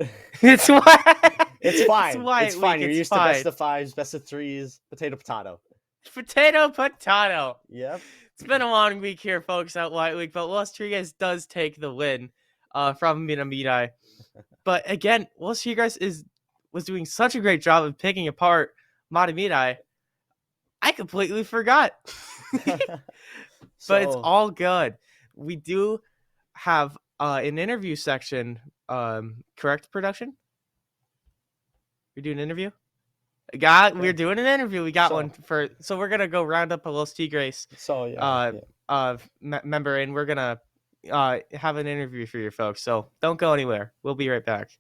It's why. It's fine. It's fine. You're used to best of 5s, best of 3s, potato. Potato. Yep. It's been a long week here, folks, at White Week, but Los Tigres does take the win from Matamidai. But again, Los Tigres was doing such a great job of picking apart Matamidai. I completely forgot. But it's all good. We do have an interview section. Correct, production? We're doing an interview. We're doing an interview. We got So- one for. So we're gonna go round up a Los Tigres So yeah, member, and we're gonna have an interview for your folks. So don't go anywhere. We'll be right back.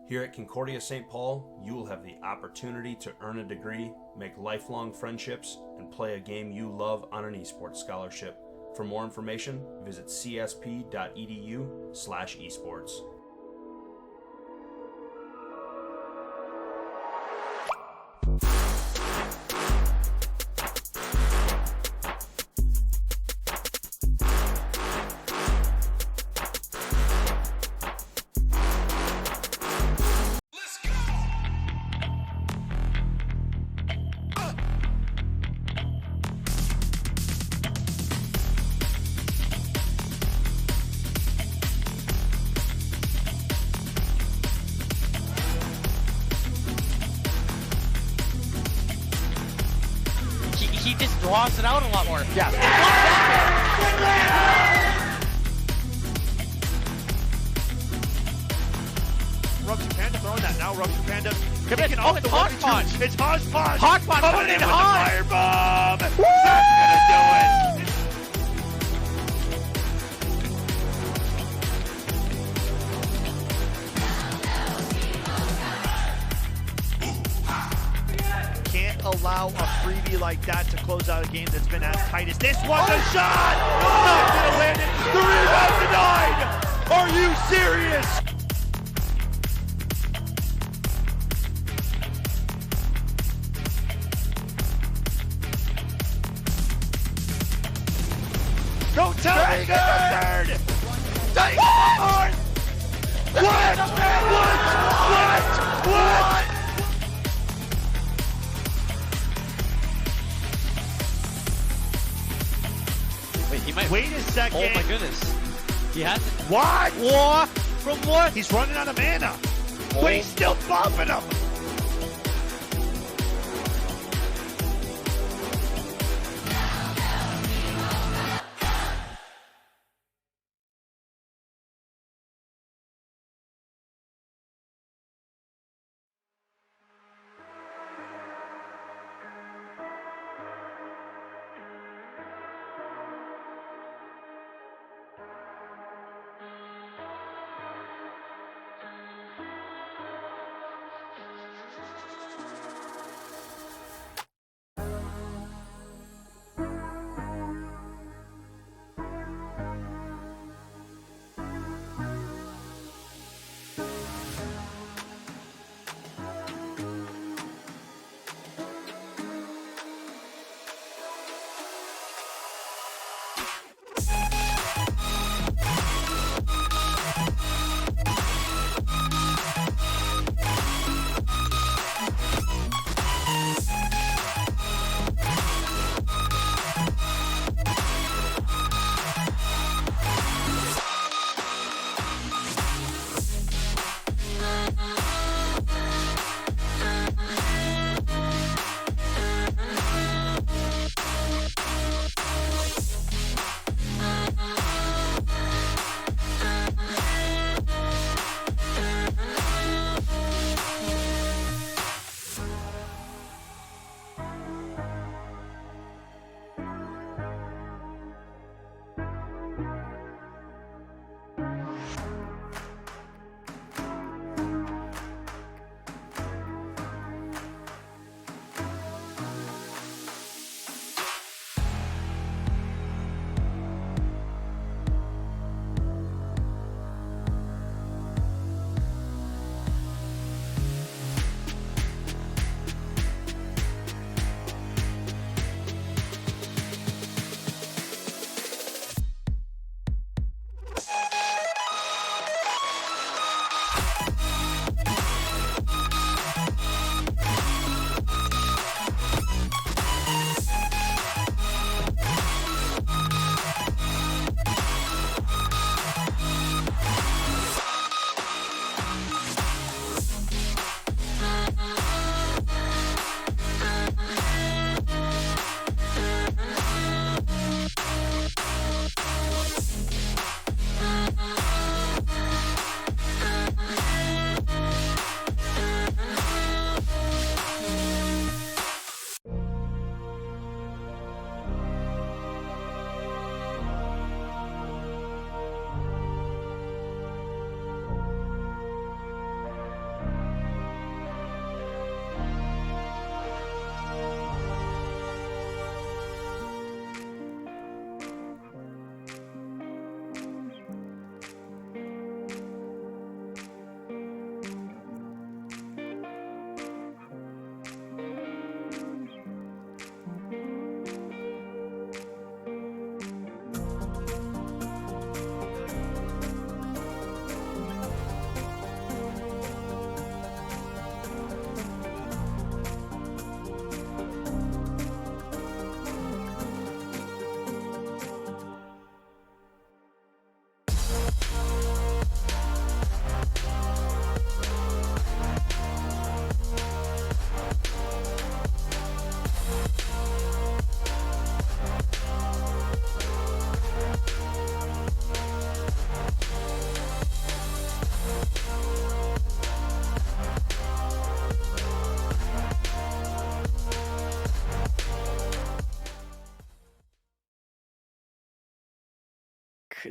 Here at Concordia St. Paul, you will have the opportunity to earn a degree, make lifelong friendships, and play a game you love on an esports scholarship. For more information, visit csp.edu/esports. He just draws it out a lot more. Yeah. Rupture Panda throwing that now. Rupture Panda taking off it's the Hodgepodge. 1-2. It's Hodgepodge. Hodgepodge coming coming in in with hard. the firebomb. That's gonna do it. Can't allow a freebie like that to close out a game that's been as tight as this one. The shot! Not gonna land it. The rebound denied! Are you serious? Don't tell me the third! Take it! What? What? Wait, he might. Wait a second. Oh my goodness. He has it. What? What? From what? He's running out of mana. But he's still bumping him.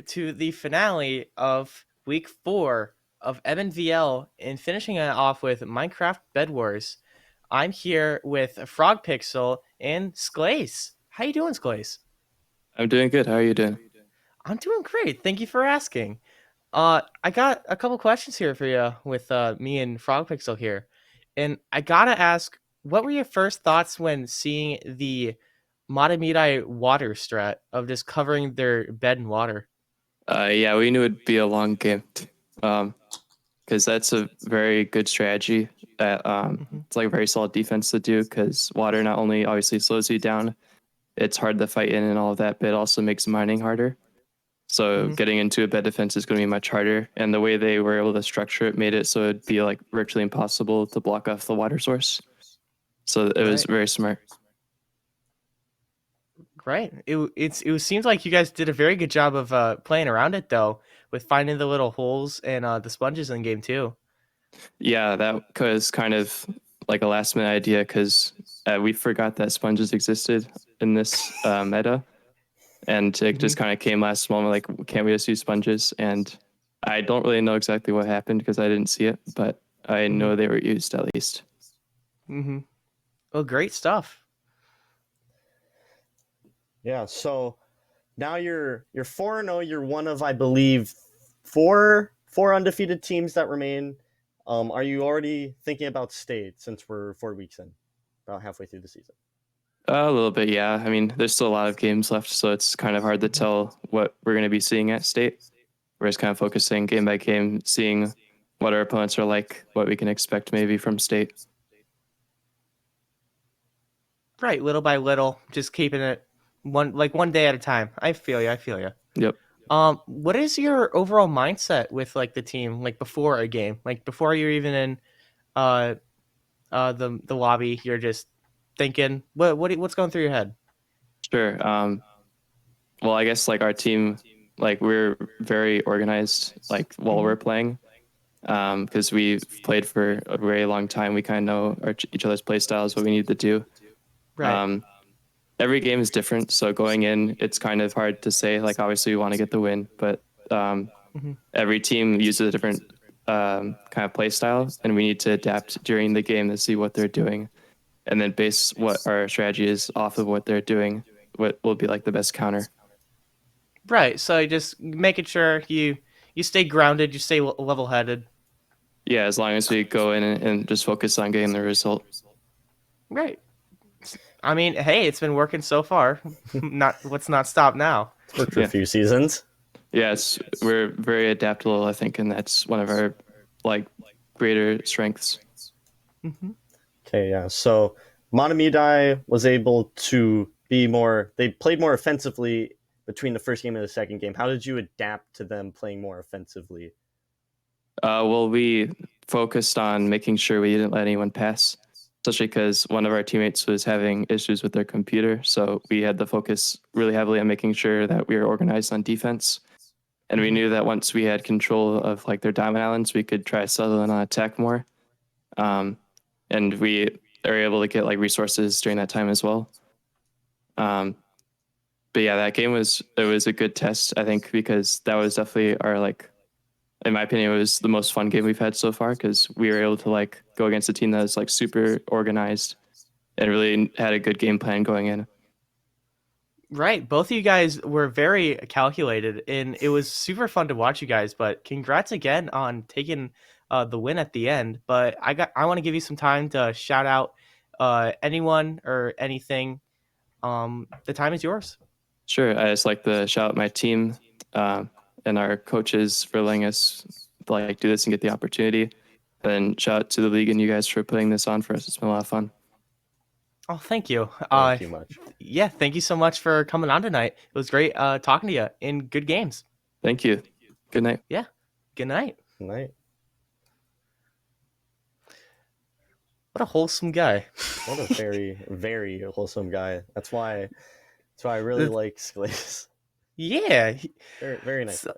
to the finale of week 4 of Mnvl and finishing it off with Minecraft Bed Wars. I'm here with Frog Pixel and Sclace. How you doing, Sclace? I'm doing good. How are you doing? I'm doing great. Thank you for asking. I got a couple questions here for you with me and Frog Pixel here, and I gotta ask, what were your first thoughts when seeing the Matamidi water strat of just covering their bed in water? Yeah, we knew it'd be a long game, because that's a very good strategy. That Hmm. it's like a very solid defense to do. Because water not only obviously slows you down, it's hard to fight in and all of that, but it also makes mining harder. So Hmm. getting into a bed defense is going to be much harder. And the way they were able to structure it made it so it'd be like virtually impossible to block off the water source. So it was Right, very smart. right. It seems like you guys did a very good job of playing around it though, with finding the little holes and the sponges in game too. Yeah, that was kind of like a last minute idea because we forgot that sponges existed in this meta, and it Hmm. just kind of came last moment. Like, can't we just use sponges? And I don't really know exactly what happened because I didn't see it, but I Hmm. know they were used at least. Hmm. Well, great stuff. Yeah. So now you're 4-0. You're one of, I believe, four undefeated teams that remain. Are you already thinking about state since we're 4 weeks in, about halfway through the season? A little bit, yeah. I mean, there's still a lot of games left, so it's kind of hard to Hmm. tell what we're going to be seeing at state. We're just kind of focusing game by game, seeing what our opponents are like, what we can expect maybe from state. Right, little by little, just keeping it one day at a time. I feel you. I feel you. Yep. What is your overall mindset with like the team, like before a game, like before you're even in uh the lobby? You're just thinking, what's going through your head? Sure. Well, I guess like our team, like we're very organized, like while Hmm. we're playing, because we've played for a very long time. We kind of know each other's play styles, what we need to do. Right. Um, every game is different, so going in, it's kind of hard to say. Like obviously, we want to get the win, but Hmm. every team uses a different kind of play style, and we need to adapt during the game to see what they're doing, and then base what our strategy is off of what they're doing. What will be like the best counter. Right. So just making sure you stay grounded, you stay level headed. Yeah, as long as we go in and just focus on getting the result. Right. I mean, hey, it's been working so far. Not let's not stop now. It's worked for a Yeah, few seasons. yes, we're very adaptable, I think, and that's one of our like greater strengths. Hmm. Okay, yeah. So Montemudi was able to be more. They played more offensively between the first game and the second game. How did you adapt to them playing more offensively? Well, we focused on making sure we didn't let anyone pass, especially because one of our teammates was having issues with their computer. So we had to focus really heavily on making sure that we were organized on defense. And we Hmm. knew that once we had control of like their diamond islands, we could try to settle in on attack more. Um, and we are able to get like resources during that time as well. Um, but yeah, that game was a good test, I think, because that was definitely our like, in my opinion, it was the most fun game we've had so far because we were able to like go against a team that was like super organized and really had a good game plan going in. Right. Both of you guys were very calculated, and it was super fun to watch you guys. But congrats again on taking the win at the end. But I want to give you some time to shout out anyone or anything. The time is yours. Sure, I just like to shout out my team um, and our coaches for letting us like do this and get the opportunity. And shout out to the league and you guys for putting this on for us. It's been a lot of fun. Oh, thank you. Thank you much. Yeah, thank you so much for coming on tonight. It was great talking to you. In good games. Thank you. Good night. Yeah. Good night. Good night. What a wholesome guy. What a very, very wholesome guy. That's why I really like Sclace. Yeah. Very, very nice. So,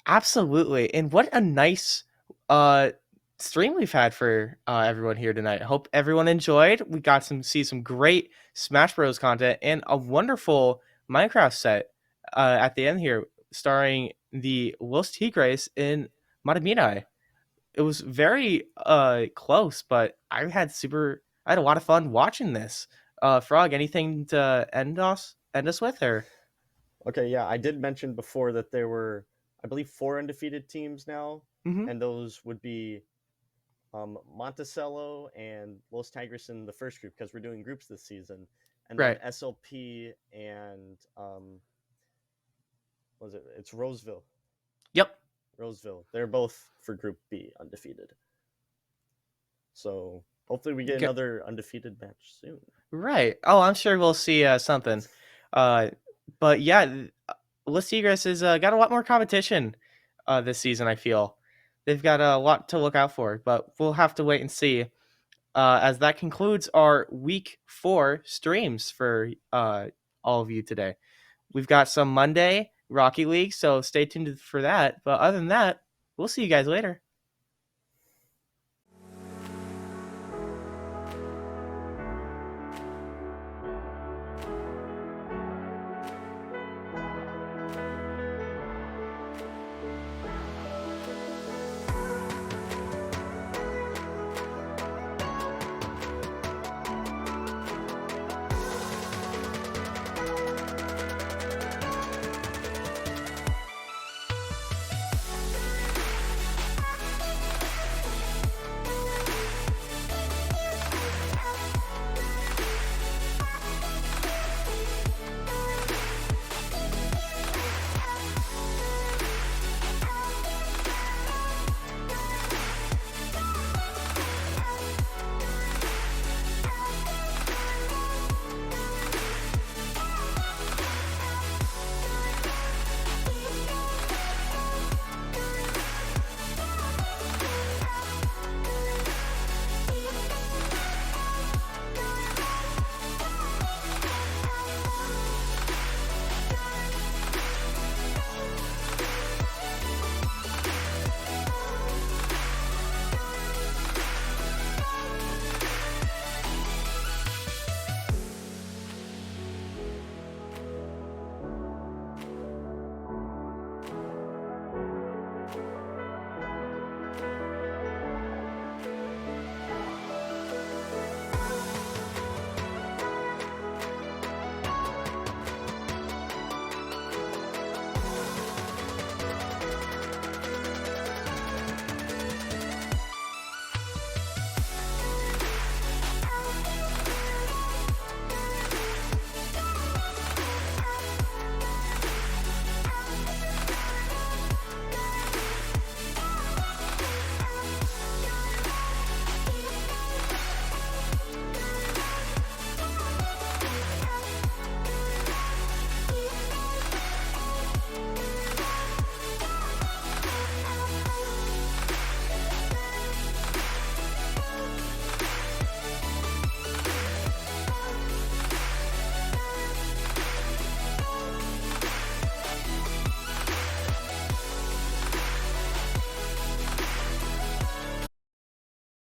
absolutely. And what a nice uh stream we've had for everyone here tonight. I hope everyone enjoyed. We got see some great Smash Bros content and a wonderful Minecraft set at the end here. starring the Los Tigres in Madamina. It was very close, but I had a lot of fun watching this. Frog, anything to end us with, or Okay, yeah, I did mention before that there were, I believe, 4 undefeated teams now, mm-hmm. and those would be Monticello and Los Tigres in the first group because we're doing groups this season, and then Right. SLP and what was it? It's Roseville. Yep. Roseville. They're both for Group B undefeated. So hopefully we get another undefeated match soon. Right. Oh, I'm sure we'll see something. But yeah, Los Tigres has got a lot more competition this season, I feel. They've got a lot to look out for, but we'll have to wait and see. As that concludes our week 4 streams for all of you today. We've got some Monday Rocky League, so stay tuned for that. But other than that, we'll see you guys later.